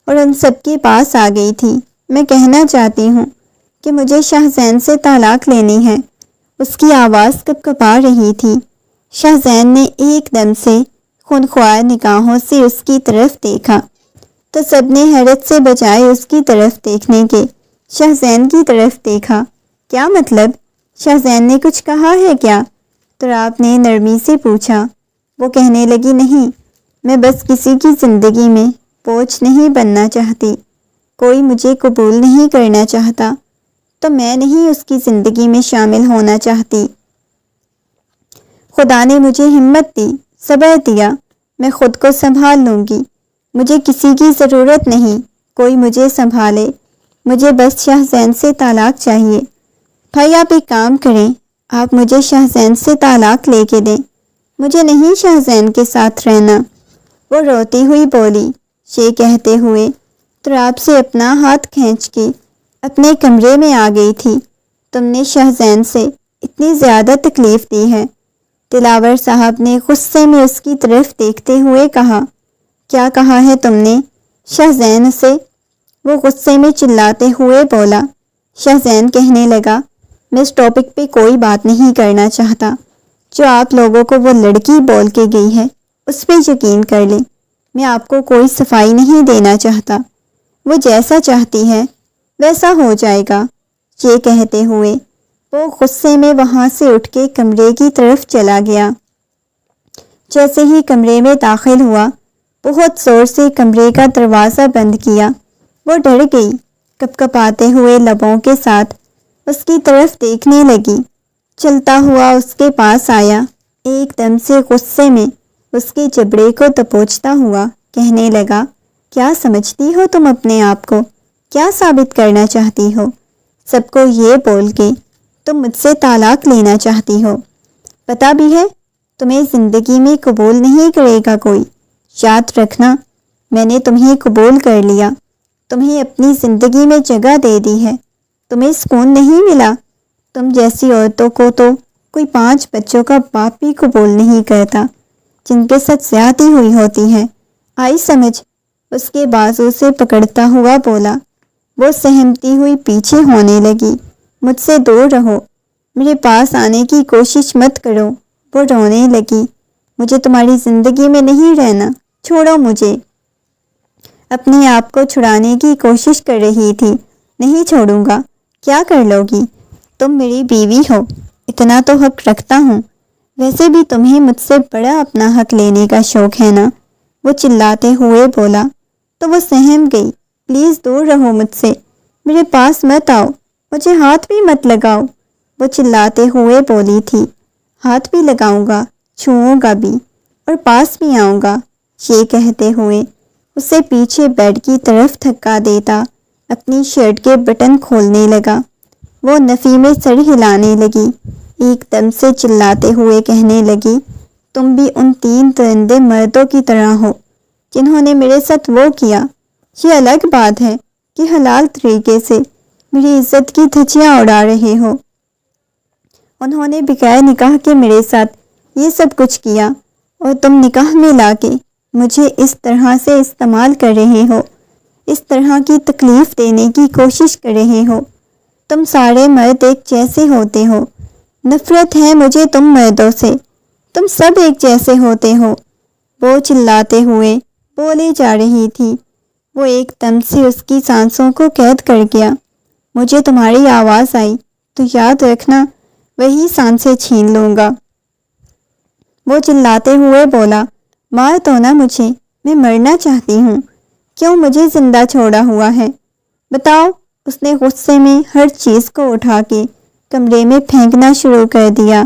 اور ان سب کے پاس آ گئی تھی۔ میں کہنا چاہتی ہوں کہ مجھے شاہ زین سے طلاق لینی ہے۔ اس کی آواز کپ کپا رہی تھی۔ شاہ زین نے ایک دم سے خونخوار نگاہوں سے اس کی طرف دیکھا تو سب نے حیرت سے بجائے اس کی طرف دیکھنے کے شاہ زین کی طرف دیکھا۔ کیا مطلب؟ شاہ زین نے کچھ کہا ہے کیا؟ تراب نے نرمی سے پوچھا۔ وہ کہنے لگی، نہیں، میں بس کسی کی زندگی میں بوجھ نہیں بننا چاہتی، کوئی مجھے قبول نہیں کرنا چاہتا تو میں نہیں اس کی زندگی میں شامل ہونا چاہتی۔ خدا نے مجھے ہمت دی، صبر دیا، میں خود کو سنبھال لوں گی، مجھے کسی کی ضرورت نہیں، کوئی مجھے سنبھالے، مجھے بس شاہ زین سے طلاق چاہیے۔ بھائی آپ ایک کام کریں، آپ مجھے شاہ زین سے طلاق لے کے دیں، مجھے نہیں شاہ زین کے ساتھ رہنا۔ وہ روتی ہوئی بولی۔ یہ کہتے ہوئے تراب سے اپنا ہاتھ کھینچ کے اپنے کمرے میں آ گئی تھی۔ تم نے شاہ زین سے اتنی زیادہ تکلیف دی ہے۔ دلاور صاحب نے غصے میں اس کی طرف دیکھتے ہوئے کہا، کیا کہا ہے تم نے شاہ زین سے؟ وہ غصے میں چلاتے ہوئے بولا۔ شاہ زین کہنے لگا، میں اس ٹاپک پہ کوئی بات نہیں کرنا چاہتا، جو آپ لوگوں کو وہ لڑکی بول کے گئی ہے اس پہ یقین کر لیں، میں آپ کو کوئی صفائی نہیں دینا چاہتا، وہ جیسا چاہتی ہے ویسا ہو جائے گا۔ یہ کہتے ہوئے وہ غصے میں وہاں سے اٹھ کے کمرے کی طرف چلا گیا۔ جیسے ہی کمرے میں داخل ہوا، بہت زور سے کمرے کا دروازہ بند کیا۔ وہ ڈر گئی، کپ کپاتے ہوئے لبوں کے ساتھ اس کی طرف دیکھنے لگی۔ چلتا ہوا اس کے پاس آیا، ایک دم سے غصے میں اس کے جبڑے کو دبوچتا ہوا کہنے لگا، کیا سمجھتی ہو تم اپنے آپ کو؟ کیا ثابت کرنا چاہتی ہو؟ سب کو یہ بول کے تم مجھ سے طلاق لینا چاہتی ہو؟ پتہ بھی ہے تمہیں زندگی میں قبول نہیں کرے گا کوئی۔ یاد رکھنا، میں نے تمہیں قبول کر لیا، تمہیں اپنی زندگی میں جگہ دے دی ہے، تمہیں سکون نہیں ملا؟ تم جیسی عورتوں کو تو کوئی 5 بچوں کا باپ بھی قبول نہیں کرتا، جن کے ساتھ زیادتی ہوئی ہوتی ہے۔ آئی سمجھ؟ اس کے بازو سے پکڑتا ہوا بولا۔ وہ سہمتی ہوئی پیچھے ہونے لگی۔ مجھ سے دور رہو، میرے پاس آنے کی کوشش مت کرو۔ وہ رونے لگی، مجھے تمہاری زندگی میں نہیں رہنا، چھوڑو مجھے۔ اپنے آپ کو چھڑانے کی کوشش کر رہی تھی۔ نہیں چھوڑوں گا۔ کیا کر لو گی؟ تم میری بیوی ہو، اتنا تو حق رکھتا ہوں، ویسے بھی تمہیں مجھ سے بڑا اپنا حق لینے کا شوق ہے نا؟ وہ چلاتے ہوئے بولا۔ تو وہ سہم گئی۔ پلیز دور رہو مجھ سے، میرے پاس مت آؤ، مجھے ہاتھ بھی مت لگاؤ۔ وہ چلاتے ہوئے بولی تھی۔ ہاتھ بھی لگاؤں گا، چھوؤں گا بھی، اور پاس بھی آؤں گا۔ یہ کہتے ہوئے اسے پیچھے بیڈ کی طرف دھکا دیتا اپنی شرٹ کے بٹن کھولنے لگا۔ وہ نفی میں سر ہلانے لگی، ایک دم سے چلاتے ہوئے کہنے لگی، تم بھی ان 3 درندے مردوں کی طرح ہو جنہوں نے میرے ساتھ وہ کیا۔ یہ الگ بات ہے کہ حلال طریقے سے میری عزت کی دھجیاں اڑا رہے ہو۔ انہوں نے بغیر نکاح کے میرے ساتھ یہ سب کچھ کیا، اور تم نکاح میں لا کے مجھے اس طرح سے استعمال کر رہے ہو، اس طرح کی تکلیف دینے کی کوشش کر رہے ہو۔ تم سارے مرد ایک جیسے ہوتے ہو، نفرت ہے مجھے تم مردوں سے، تم سب ایک جیسے ہوتے ہو۔ وہ چلاتے ہوئے بولے جا رہی تھی۔ وہ ایک دم سے اس کی سانسوں کو قید کر گیا۔ مجھے تمہاری آواز آئی تو یاد رکھنا، وہی سانسیں چھین لوں گا۔ وہ چلاتے ہوئے بولا، مار دو نا مجھے، میں مرنا چاہتی ہوں، کیوں مجھے زندہ چھوڑا ہوا ہے؟ بتاؤ۔ اس نے غصے میں ہر چیز کو اٹھا کے کمرے میں پھینکنا شروع کر دیا۔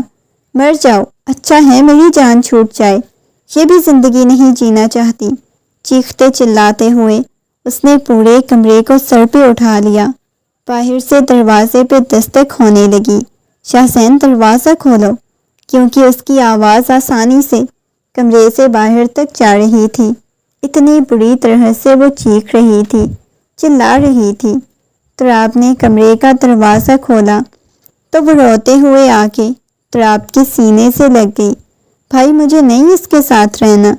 مر جاؤ، اچھا ہے میری جان چھوٹ جائے، یہ بھی زندگی نہیں جینا چاہتی۔ چیختے چلاتے ہوئے اس نے پورے کمرے کو سر پہ اٹھا لیا۔ باہر سے دروازے پہ دستک ہونے لگی۔ شاہ زین دروازہ کھولو، کیونکہ اس کی آواز آسانی سے کمرے سے باہر تک جا رہی تھی۔ اتنی بری طرح سے وہ چیخ رہی تھی، چلا رہی تھی۔ تراب نے کمرے کا دروازہ کھولا تو وہ روتے ہوئے آ کے تراب کے سینے سے لگ گئی۔ بھائی مجھے نہیں اس کے ساتھ رہنا،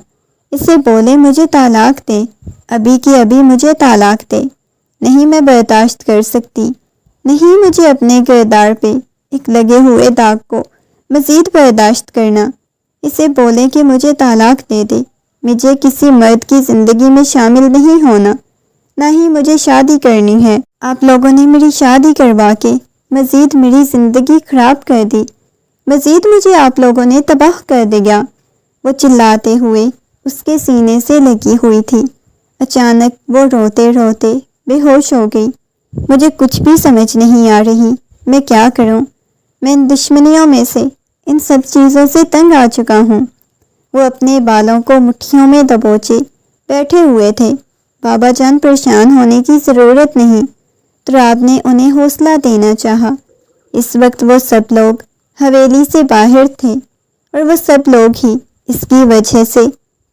اسے بولے مجھے طلاق دے، ابھی کی ابھی مجھے طلاق دے، نہیں میں برداشت کر سکتی، نہیں مجھے اپنے کردار پہ ایک لگے ہوئے داغ کو مزید برداشت کرنا۔ اسے بولے کہ مجھے طلاق دے دے، مجھے کسی مرد کی زندگی میں شامل نہیں ہونا، نہ ہی مجھے شادی کرنی ہے۔ آپ لوگوں نے میری شادی کروا کے مزید میری زندگی خراب کر دی، مزید مجھے آپ لوگوں نے تباہ کر دیا۔ وہ چلاتے ہوئے اس کے سینے سے لگی ہوئی تھی، اچانک وہ روتے روتے بے ہوش ہو گئی۔ مجھے کچھ بھی سمجھ نہیں آ رہی، میں کیا کروں؟ میں ان دشمنیوں میں سے، ان سب چیزوں سے تنگ آ چکا ہوں۔ وہ اپنے بالوں کو مٹھیوں میں دبوچے بیٹھے ہوئے تھے۔ بابا جان پریشان ہونے کی ضرورت نہیں، تراب نے انہیں حوصلہ دینا چاہا۔ اس وقت وہ سب لوگ حویلی سے باہر تھے اور وہ سب لوگ ہی اس کی وجہ سے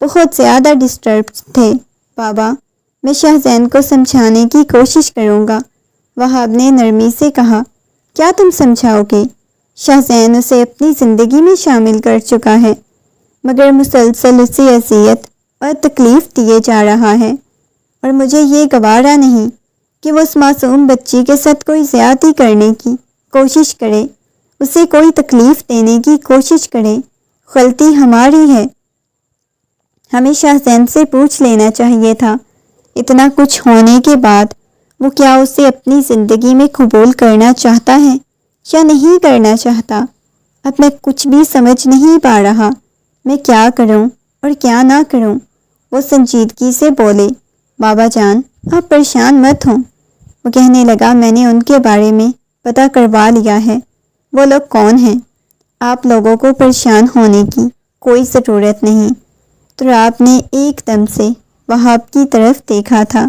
بہت زیادہ ڈسٹرب تھے۔ بابا، میں شاہ زین کو سمجھانے کی کوشش کروں گا، وہاب نے نرمی سے کہا۔ کیا تم سمجھاؤ گے؟ شاہ زین اسے اپنی زندگی میں شامل کر چکا ہے، مگر مسلسل اسے اذیت اور تکلیف دیے جا رہا ہے، اور مجھے یہ گوارا نہیں کہ وہ اس معصوم بچی کے ساتھ کوئی زیادتی کرنے کی کوشش کرے، اسے کوئی تکلیف دینے کی کوشش کرے۔ غلطی ہماری ہے، ہمیں شاہ زین سے پوچھ لینا چاہیے تھا۔ اتنا کچھ ہونے کے بعد وہ کیا اسے اپنی زندگی میں قبول کرنا چاہتا ہے یا نہیں کرنا چاہتا؟ اب میں کچھ بھی سمجھ نہیں پا رہا، میں کیا کروں اور کیا نہ کروں۔ وہ سنجیدگی سے بولے۔ بابا جان، آپ پریشان مت ہوں، وہ کہنے لگا۔ میں نے ان کے بارے میں پتہ کروا لیا ہے۔ وہ لوگ کون ہیں؟ آپ لوگوں کو پریشان ہونے کی کوئی ضرورت نہیں۔ تراب نے ایک دم سے وہاب کی طرف دیکھا تھا۔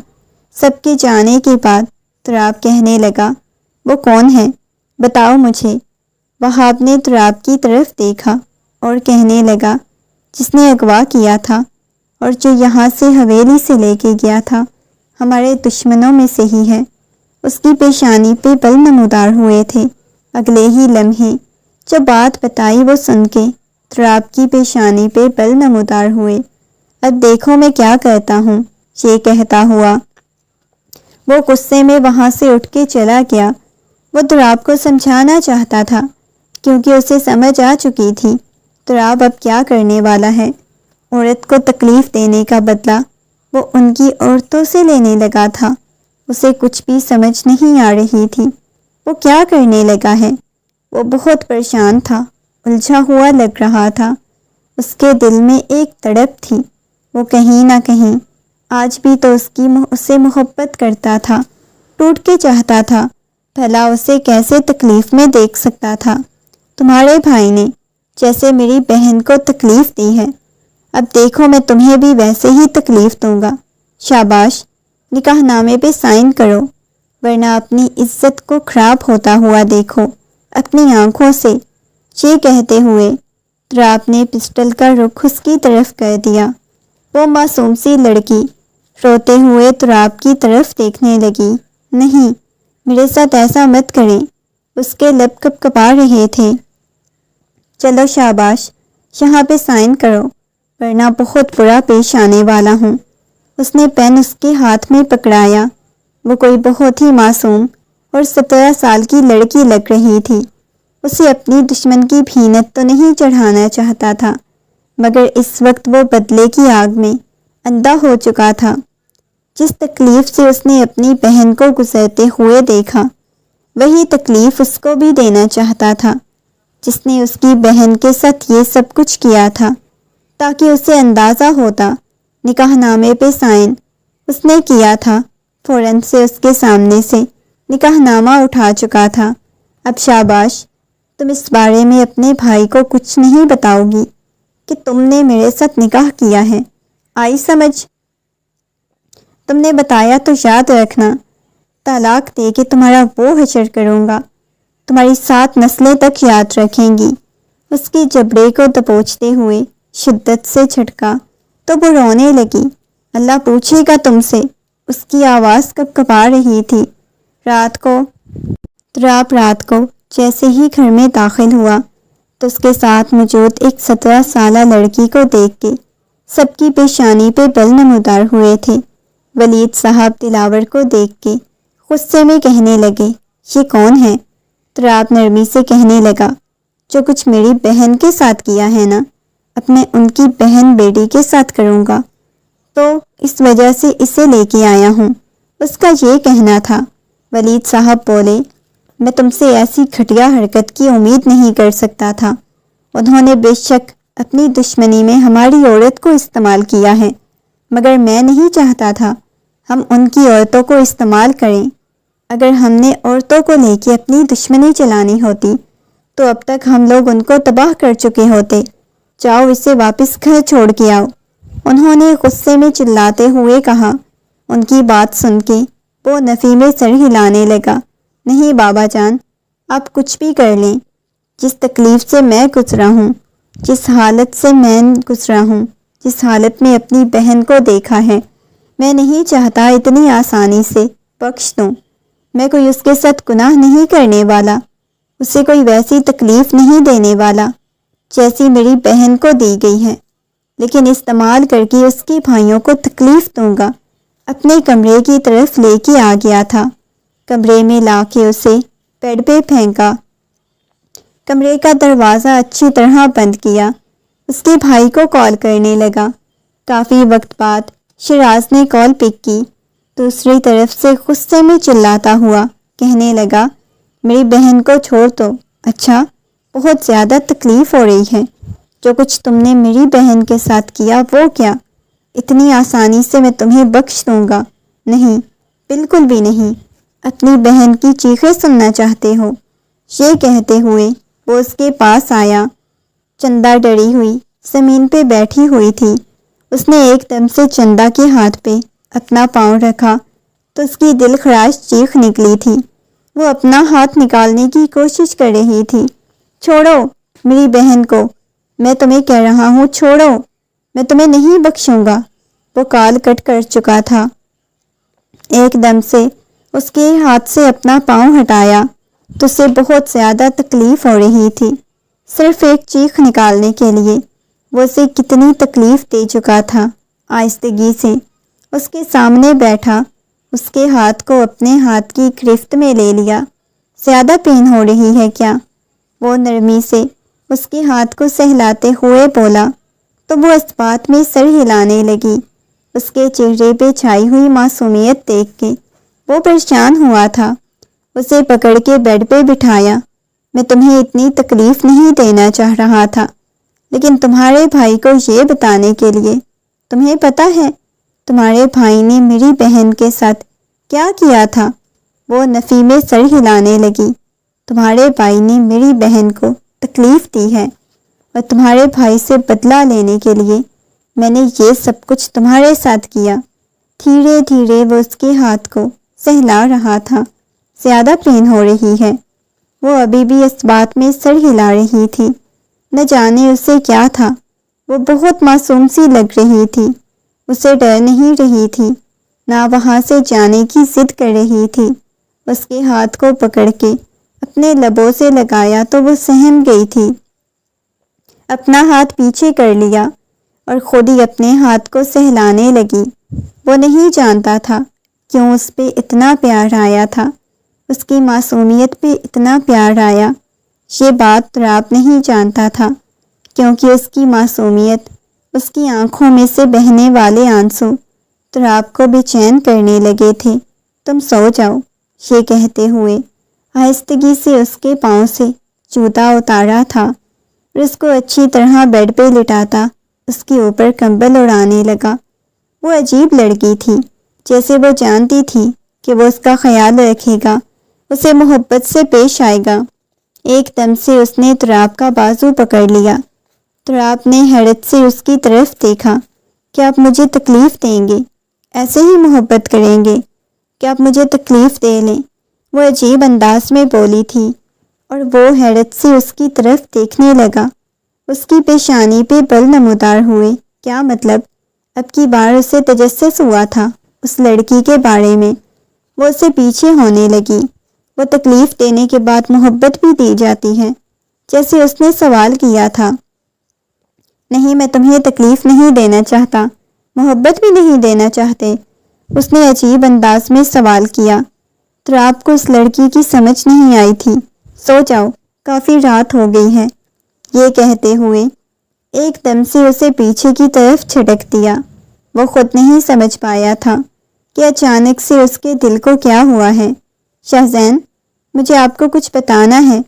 سب کے جانے کے بعد تراب کہنے لگا، وہ کون ہے؟ بتاؤ مجھے۔ وہاب نے تراب کی طرف دیکھا اور کہنے لگا، جس نے اغوا کیا تھا اور جو یہاں سے حویلی سے لے کے گیا تھا، ہمارے دشمنوں میں سے ہی ہے۔ اس کی پیشانی پہ بل نمودار ہوئے تھے۔ اگلے ہی لمحے جب بات بتائی وہ سن کے تراب کی پیشانی پہ بل نمودار ہوئے۔ اب دیکھو میں کیا کہتا ہوں، یہ کہتا ہوا وہ غصے میں وہاں سے اٹھ کے چلا گیا۔ وہ تراب کو سمجھانا چاہتا تھا کیونکہ اسے سمجھ آ چکی تھی تراب اب کیا کرنے والا ہے۔ عورت کو تکلیف دینے کا بدلہ وہ ان کی عورتوں سے لینے لگا تھا۔ اسے کچھ بھی سمجھ نہیں آ رہی تھی، وہ کیا کرنے لگا ہے۔ وہ بہت پریشان تھا، الجھا ہوا لگ رہا تھا۔ اس کے دل میں ایک تڑپ تھی، وہ کہیں نہ کہیں آج بھی تو اسے محبت کرتا تھا، ٹوٹ کے چاہتا تھا۔ بھلا اسے کیسے تکلیف میں دیکھ سکتا تھا؟ تمہارے بھائی نے جیسے میری بہن کو تکلیف دی ہے، اب دیکھو میں تمہیں بھی ویسے ہی تکلیف دوں گا۔ شاباش، نکاح نامے پہ سائن کرو، ورنہ اپنی عزت کو خراب ہوتا ہوا دیکھو اپنی آنکھوں سے۔ یہ کہتے ہوئے تراب نے پسٹل کا رخ اس کی طرف کر دیا۔ وہ معصوم سی لڑکی روتے ہوئے تراب کی طرف دیکھنے لگی۔ نہیں، میرے ساتھ ایسا مت کریں، اس کے لب کپ کپا رہے تھے۔ چلو شاباش، یہاں پہ سائن کرو، ورنہ بہت برا پیش آنے والا ہوں۔ اس نے پین اس کے ہاتھ میں پکڑایا۔ وہ کوئی بہت ہی معصوم اور 17 سال کی لڑکی لگ رہی تھی۔ اسے اپنی دشمن کی بھینت تو نہیں چڑھانا چاہتا تھا، مگر اس وقت وہ بدلے کی آگ میں اندھا ہو چکا تھا۔ جس تکلیف سے اس نے اپنی بہن کو گزرتے ہوئے دیکھا، وہی تکلیف اس کو بھی دینا چاہتا تھا۔ جس نے اس کی بہن کے ساتھ یہ سب کچھ کیا تھا تاکہ اسے اندازہ ہوتا۔ نکاح نامے پہ سائن اس نے کیا تھا، فوراً سے اس کے سامنے سے نکاح نامہ اٹھا چکا تھا۔ اب شاباش، تم اس بارے میں اپنے بھائی کو کچھ نہیں بتاؤ گی کہ تم نے میرے ساتھ نکاح کیا ہے، آئی سمجھ؟ تم نے بتایا تو یاد رکھنا، طلاق دے کے تمہارا وہ حشر کروں گا، تمہاری 7 نسلیں تک یاد رکھیں گی۔ اس کی جبڑے کو دبوچتے ہوئے شدت سے جھٹکا تو وہ رونے لگی۔ اللہ پوچھے گا تم سے، اس کی آواز کب کپا رہی تھی۔ رات کو جیسے ہی گھر میں داخل ہوا تو اس کے ساتھ موجود ایک 17 سالہ لڑکی کو دیکھ کے سب کی پیشانی پہ بل نمودار ہوئے تھے۔ ولید صاحب دلاور کو دیکھ کے غصے میں کہنے لگے، یہ کون ہے؟ تراب نرمی سے کہنے لگا، جو کچھ میری بہن کے ساتھ کیا ہے نا، اب میں ان کی بہن بیٹی کے ساتھ کروں گا، تو اس وجہ سے اسے لے کے آیا ہوں۔ اس کا یہ کہنا تھا۔ ولید صاحب بولے، میں تم سے ایسی گھٹیا حرکت کی امید نہیں کر سکتا تھا۔ انہوں نے بے شک اپنی دشمنی میں ہماری عورت کو استعمال کیا ہے، مگر میں نہیں چاہتا تھا ہم ان کی عورتوں کو استعمال کریں۔ اگر ہم نے عورتوں کو لے کے اپنی دشمنی چلانی ہوتی تو اب تک ہم لوگ ان کو تباہ کر چکے ہوتے۔ جاؤ اسے واپس گھر چھوڑ کے آؤ، انہوں نے غصے میں چلاتے ہوئے کہا۔ ان کی بات سن کے وہ نفی میں سر ہلانے لگا۔ نہیں بابا جان، آپ کچھ بھی کر لیں، جس تکلیف سے میں گزرا ہوں، جس حالت سے میں گزرا ہوں، جس حالت میں اپنی بہن کو دیکھا ہے، میں نہیں چاہتا اتنی آسانی سے بخش دوں۔ میں کوئی اس کے ساتھ گناہ نہیں کرنے والا، اسے کوئی ویسی تکلیف نہیں دینے والا جیسی میری بہن کو دی گئی ہے، لیکن استعمال کر کے اس کے بھائیوں کو تکلیف دوں گا۔ اپنے کمرے کی طرف لے کے آ گیا تھا، کمرے میں لا کے اسے بیڈ پہ پھینکا، کمرے کا دروازہ اچھی طرح بند کیا، اس کے بھائی کو کال کرنے لگا۔ کافی وقت بعد شیراز نے کال پک کی، دوسری طرف سے غصے میں چلاتا ہوا کہنے لگا، میری بہن کو چھوڑ دو۔ اچھا، بہت زیادہ تکلیف ہو رہی ہے؟ جو کچھ تم نے میری بہن کے ساتھ کیا وہ کیا؟ اتنی آسانی سے میں تمہیں بخش دوں گا؟ نہیں، بالکل بھی نہیں۔ اپنی بہن کی چیخیں سننا چاہتے ہو؟ یہ کہتے ہوئے وہ اس کے پاس آیا۔ چندا ڈری ہوئی زمین پہ بیٹھی ہوئی تھی۔ اس نے ایک دم سے چندا کے ہاتھ پہ اپنا پاؤں رکھا تو اس کی دل خراش چیخ نکلی تھی۔ وہ اپنا ہاتھ نکالنے کی کوشش کر رہی تھی۔ چھوڑو میری بہن کو، میں تمہیں کہہ رہا ہوں چھوڑو، میں تمہیں نہیں بخشوں گا۔ وہ کال کٹ کر چکا تھا۔ ایک دم سے اس کے ہاتھ سے اپنا پاؤں ہٹایا تو اسے بہت زیادہ تکلیف ہو رہی تھی۔ صرف ایک چیخ نکالنے کے لیے وہ اسے کتنی تکلیف دے چکا تھا۔ آہستگی سے اس کے سامنے بیٹھا، اس کے ہاتھ کو اپنے ہاتھ کی گرفت میں لے لیا۔ زیادہ پین ہو رہی ہے کیا؟ وہ نرمی سے اس کے ہاتھ کو سہلاتے ہوئے بولا تو وہ اس بات میں سر ہلانے لگی۔ اس کے چہرے پہ چھائی ہوئی معصومیت دیکھ کے وہ پریشان ہوا تھا۔ اسے پکڑ کے بیڈ پہ بٹھایا۔ میں تمہیں اتنی تکلیف نہیں دینا چاہ رہا تھا، لیکن تمہارے بھائی کو یہ بتانے کے لیے، تمہیں پتہ ہے تمہارے بھائی نے میری بہن کے ساتھ کیا کیا تھا؟ وہ نفی میں سر ہلانے لگی۔ تمہارے بھائی نے میری بہن کو تکلیف دی ہے، اور تمہارے بھائی سے بدلہ لینے کے لیے میں نے یہ سب کچھ تمہارے ساتھ کیا۔ دھیرے دھیرے وہ اس کے ہاتھ کو سہلا رہا تھا۔ زیادہ پین ہو رہی ہے؟ وہ ابھی بھی اس بات میں سر ہلا رہی تھی۔ نہ جانے اسے کیا تھا، وہ بہت معصوم سی لگ رہی تھی۔ اسے ڈر نہیں رہی تھی، نہ وہاں سے جانے کی ضد کر رہی تھی۔ اس کے ہاتھ کو پکڑ کے اپنے لبوں سے لگایا تو وہ سہم گئی تھی۔ اپنا ہاتھ پیچھے کر لیا اور خود ہی اپنے ہاتھ کو سہلانے لگی۔ وہ نہیں جانتا تھا کیوں اس پہ اتنا پیار آیا تھا، اس کی معصومیت پہ اتنا پیار آیا۔ یہ بات تراب نہیں جانتا تھا، کیونکہ اس کی معصومیت، اس کی آنکھوں میں سے بہنے والے آنسو تراب کو بے چین کرنے لگے تھے۔ تم سو جاؤ، یہ کہتے ہوئے آہستگی سے اس کے پاؤں سے جوتا اتارا تھا اور اس کو اچھی طرح بیڈ پہ لٹاتا اس کے اوپر کمبل اڑانے لگا۔ وہ عجیب لڑکی تھی، جیسے وہ جانتی تھی کہ وہ اس کا خیال رکھے گا، اسے محبت سے پیش آئے گا۔ ایک دم سے اس نے تراب کا بازو پکڑ لیا۔ تراب نے حیرت سے اس کی طرف دیکھا۔ کیا آپ مجھے تکلیف دیں گے؟ ایسے ہی محبت کریں گے؟ کیا آپ مجھے تکلیف دے لیں؟ وہ عجیب انداز میں بولی تھی، اور وہ حیرت سے اس کی طرف دیکھنے لگا۔ اس کی پیشانی پہ بل نمودار ہوئے۔ کیا مطلب؟ اب کی بار اسے تجسس ہوا تھا اس لڑکی کے بارے میں۔ وہ اسے پیچھے ہونے لگی۔ وہ تکلیف دینے کے بعد محبت بھی دی جاتی ہے، جیسے اس نے سوال کیا تھا۔ نہیں، میں تمہیں تکلیف نہیں دینا چاہتا، محبت بھی نہیں دینا چاہتے، اس نے عجیب انداز میں سوال کیا۔ تراب کو اس لڑکی کی سمجھ نہیں آئی تھی۔ سو جاؤ، کافی رات ہو گئی ہے، یہ کہتے ہوئے ایک دم سے اسے پیچھے کی طرف چھٹک دیا۔ وہ خود نہیں سمجھ پایا تھا کہ اچانک سے اس کے دل کو کیا ہوا ہے۔ شہزین، مجھے آپ کو کچھ بتانا ہے،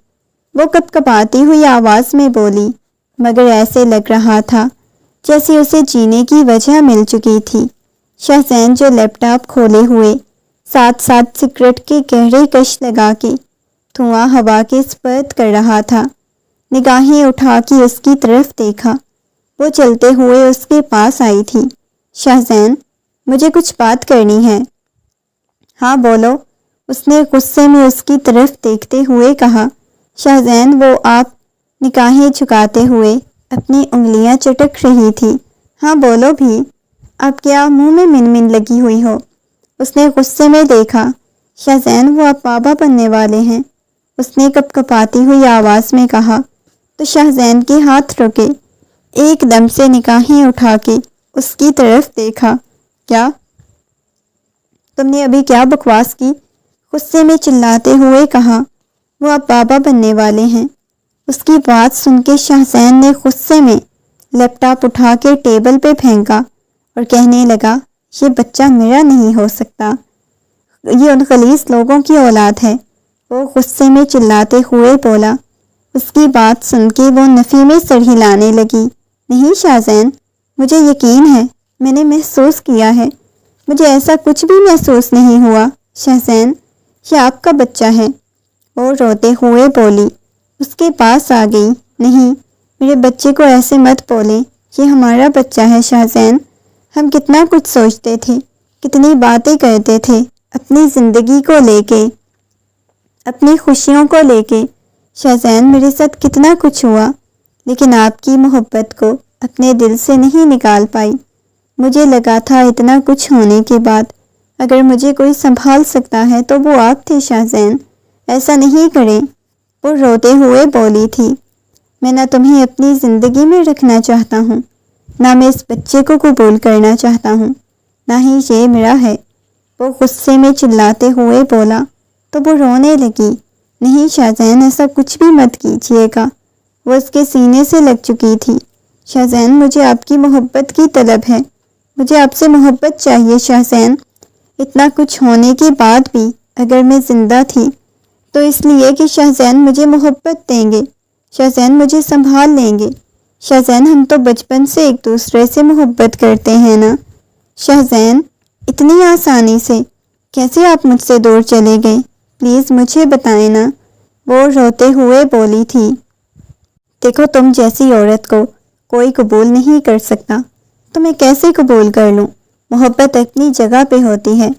وہ کپکپاتی ہوئی آواز میں بولی، مگر ایسے لگ رہا تھا جیسے اسے جینے کی وجہ مل چکی تھی۔ شاہزین جو لیپ ٹاپ کھولے ہوئے ساتھ ساتھ سگریٹ کے گہرے کش لگا کے دھواں ہوا کے سپرد کر رہا تھا، نگاہیں اٹھا کے اس کی طرف دیکھا۔ وہ چلتے ہوئے اس کے پاس آئی تھی۔ شاہزین، مجھے کچھ بات کرنی ہے۔ ہاں بولو، اس نے غصے میں اس کی طرف دیکھتے ہوئے کہا۔ شاہزین وہ آپ نگاہیں جھکاتے ہوئے اپنی انگلیاں چٹک رہی تھی۔ ہاں بولو بھی، آپ کیا منہ میں من لگی ہوئی ہو؟ اس نے غصے میں دیکھا۔ شاہزین وہ آپ بابا بننے والے ہیں، اس نے کپ کپاتی ہوئی آواز میں کہا۔ تو شاہزین کے ہاتھ رکے، ایک دم سے نگاہیں اٹھا کے اس کی طرف دیکھا۔ کیا تم نے ابھی کیا بکواس کی؟ غصے میں چلاتے ہوئے کہا۔ وہ آپ بابا بننے والے ہیں۔ اس کی بات سن کے شاہزین نے غصے میں لیپ ٹاپ اٹھا کے ٹیبل پہ پھینکا اور کہنے لگا، یہ بچہ میرا نہیں ہو سکتا، یہ ان خلیص لوگوں کی اولاد ہے۔ وہ غصے میں چلاتے ہوئے بولا۔ اس کی بات سن کے وہ نفی میں سر ہلانے لگی۔ نہیں شاہزین، مجھے یقین ہے، میں نے محسوس کیا ہے، مجھے ایسا کچھ بھی محسوس نہیں ہوا۔ شاہزین، یہ آپ کا بچہ ہے۔ وہ روتے ہوئے بولی، اس کے پاس آ گئی۔ نہیں، میرے بچے کو ایسے مت بولیں، یہ ہمارا بچہ ہے شاہزین۔ ہم کتنا کچھ سوچتے تھے، کتنی باتیں کرتے تھے اپنی زندگی کو لے کے، اپنی خوشیوں کو لے کے۔ شاہزین، میرے ساتھ کتنا کچھ ہوا، لیکن آپ کی محبت کو اپنے دل سے نہیں نکال پائی۔ مجھے لگا تھا اتنا کچھ ہونے کے بعد اگر مجھے کوئی سنبھال سکتا ہے تو وہ آپ تھے شاہزین، ایسا نہیں کریں۔ وہ روتے ہوئے بولی تھی، میں نہ تمہیں اپنی زندگی میں رکھنا چاہتا ہوں، نہ میں اس بچے کو قبول کرنا چاہتا ہوں، نہ ہی یہ میرا ہے۔ وہ غصے میں چلاتے ہوئے بولا تو وہ رونے لگی۔ نہیں شاہزین، ایسا کچھ بھی مت کیجیے گا۔ وہ اس کے سینے سے لگ چکی تھی۔ شاہزین، مجھے آپ کی محبت کی طلب ہے، مجھے آپ سے محبت چاہیے شاہزین۔ اتنا کچھ ہونے کے بعد بھی اگر میں زندہ تھی تو اس لیے کہ شاہزین مجھے محبت دیں گے، شاہزین مجھے سنبھال لیں گے۔ شاہزین، ہم تو بچپن سے ایک دوسرے سے محبت کرتے ہیں نا۔ شاہزین، اتنی آسانی سے کیسے آپ مجھ سے دور چلے گئے؟ پلیز مجھے بتائیں نا۔ وہ روتے ہوئے بولی تھی۔ دیکھو، تم جیسی عورت کو کوئی قبول نہیں کر سکتا، تو میں کیسے قبول کر لوں؟ محبت اپنی جگہ پہ ہوتی ہے،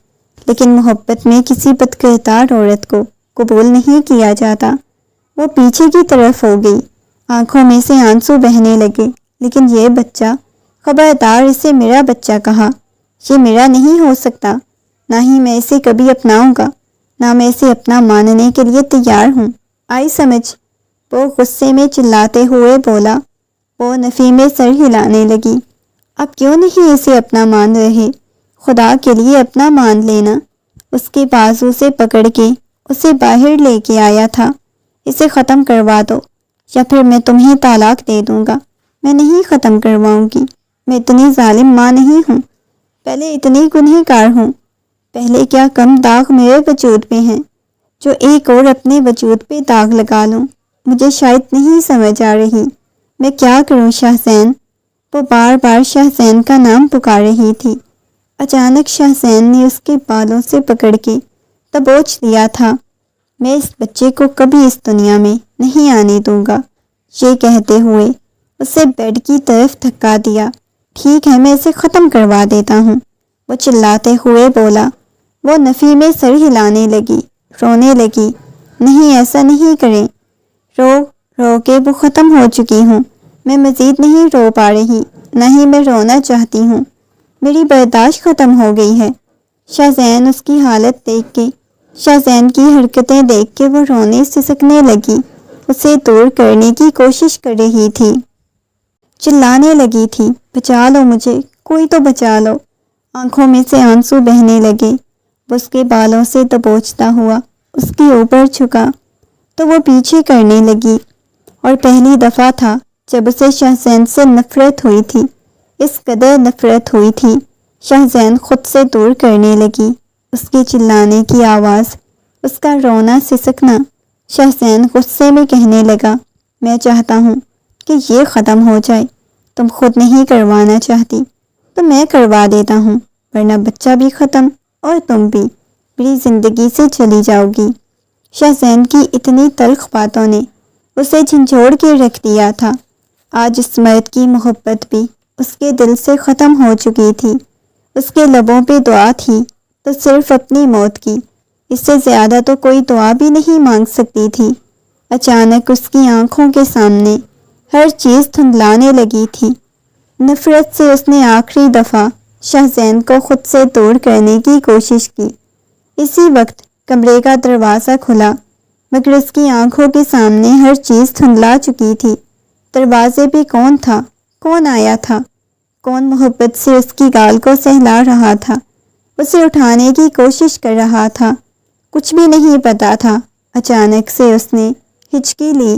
لیکن محبت میں کسی بد کردار عورت کو قبول نہیں کیا جاتا۔ وہ پیچھے کی طرف ہو گئی، آنکھوں میں سے آنسو بہنے لگے۔ لیکن یہ بچہ، خبردار، اسے میرا بچہ کہا، یہ میرا نہیں ہو سکتا، نہ ہی میں اسے کبھی اپناؤں گا، نہ میں اسے اپنا ماننے کے لیے تیار ہوں۔ آئی سمجھ؟ وہ غصے میں چلاتے ہوئے بولا۔ وہ نفی میں سر ہلانے لگی۔ اب کیوں نہیں اسے اپنا مان رہے؟ خدا کے لیے اپنا مان لینا۔ اس کے بازو سے پکڑ کے اسے باہر لے کے آیا تھا۔ اسے ختم کروا دو یا پھر میں تمہیں طلاق دے دوں گا۔ میں نہیں ختم کرواؤں گی، میں اتنی ظالم ماں نہیں ہوں، پہلے اتنی گنہگار ہوں، پہلے کیا کم داغ میرے وجود پہ ہیں جو ایک اور اپنے وجود پہ داغ لگا لوں۔ مجھے شاید نہیں سمجھ آ رہی، میں کیا کروں شاہزین؟ وہ بار بار شاہزین کا نام پکار رہی تھی۔ اچانک شاہزین نے اس کے بالوں سے پکڑ کے دبوچ لیا تھا۔ میں اس بچے کو کبھی اس دنیا میں نہیں آنے دوں گا، یہ کہتے ہوئے اسے بیڈ کی طرف دھکا دیا۔ ٹھیک ہے، میں اسے ختم کروا دیتا ہوں، وہ چلاتے ہوئے بولا۔ وہ نفی میں سر ہلانے لگی، رونے لگی۔ نہیں، ایسا نہیں کریں، رو رو کے وہ ختم ہو چکی ہوں، میں مزید نہیں رو پا رہی، نہ ہی میں رونا چاہتی ہوں، میری برداشت ختم ہو گئی ہے۔ شاہزین اس کی حالت دیکھ کے، شاہزین کی حرکتیں دیکھ کے وہ رونے سسکنے لگی، اسے دور کرنے کی کوشش کر رہی تھی، چلانے لگی تھی، بچا لو مجھے، کوئی تو بچا لو۔ آنکھوں میں سے آنسو بہنے لگے۔ وہ اس کے بالوں سے دبوچتا ہوا اس کے اوپر جھکا تو وہ پیچھے کرنے لگی، اور پہلی دفعہ تھا جب اسے شاہزین سے نفرت ہوئی تھی، اس قدر نفرت ہوئی تھی۔ شاہزین خود سے دور کرنے لگی، اس کے چلانے کی آواز، اس کا رونا سسکنا۔ شاہزین غصے میں کہنے لگا، میں چاہتا ہوں کہ یہ ختم ہو جائے، تم خود نہیں کروانا چاہتی تو میں کروا دیتا ہوں، ورنہ بچہ بھی ختم اور تم بھی میری زندگی سے چلی جاؤ گی۔ شاہ زین کی اتنی تلخ باتوں نے اسے جھنجھوڑ کے رکھ دیا تھا۔ آج اس مرد کی محبت بھی اس کے دل سے ختم ہو چکی تھی۔ اس کے لبوں پہ دعا تھی تو صرف اپنی موت کی، اس سے زیادہ تو کوئی دعا بھی نہیں مانگ سکتی تھی۔ اچانک اس کی آنکھوں کے سامنے ہر چیز دھندلانے لگی تھی۔ نفرت سے اس نے آخری دفعہ شاہ زین کو خود سے دور کرنے کی کوشش کی۔ اسی وقت کمرے کا دروازہ کھلا، مگر اس کی آنکھوں کے سامنے ہر چیز دھندلا چکی تھی۔ دروازے پہ کون تھا؟ کون آیا تھا؟ کون محبت سے اس کی گال کو سہلا رہا تھا، اسے اٹھانے کی کوشش کر رہا تھا؟ کچھ بھی نہیں پتا تھا۔ اچانک سے اس نے ہچکی لی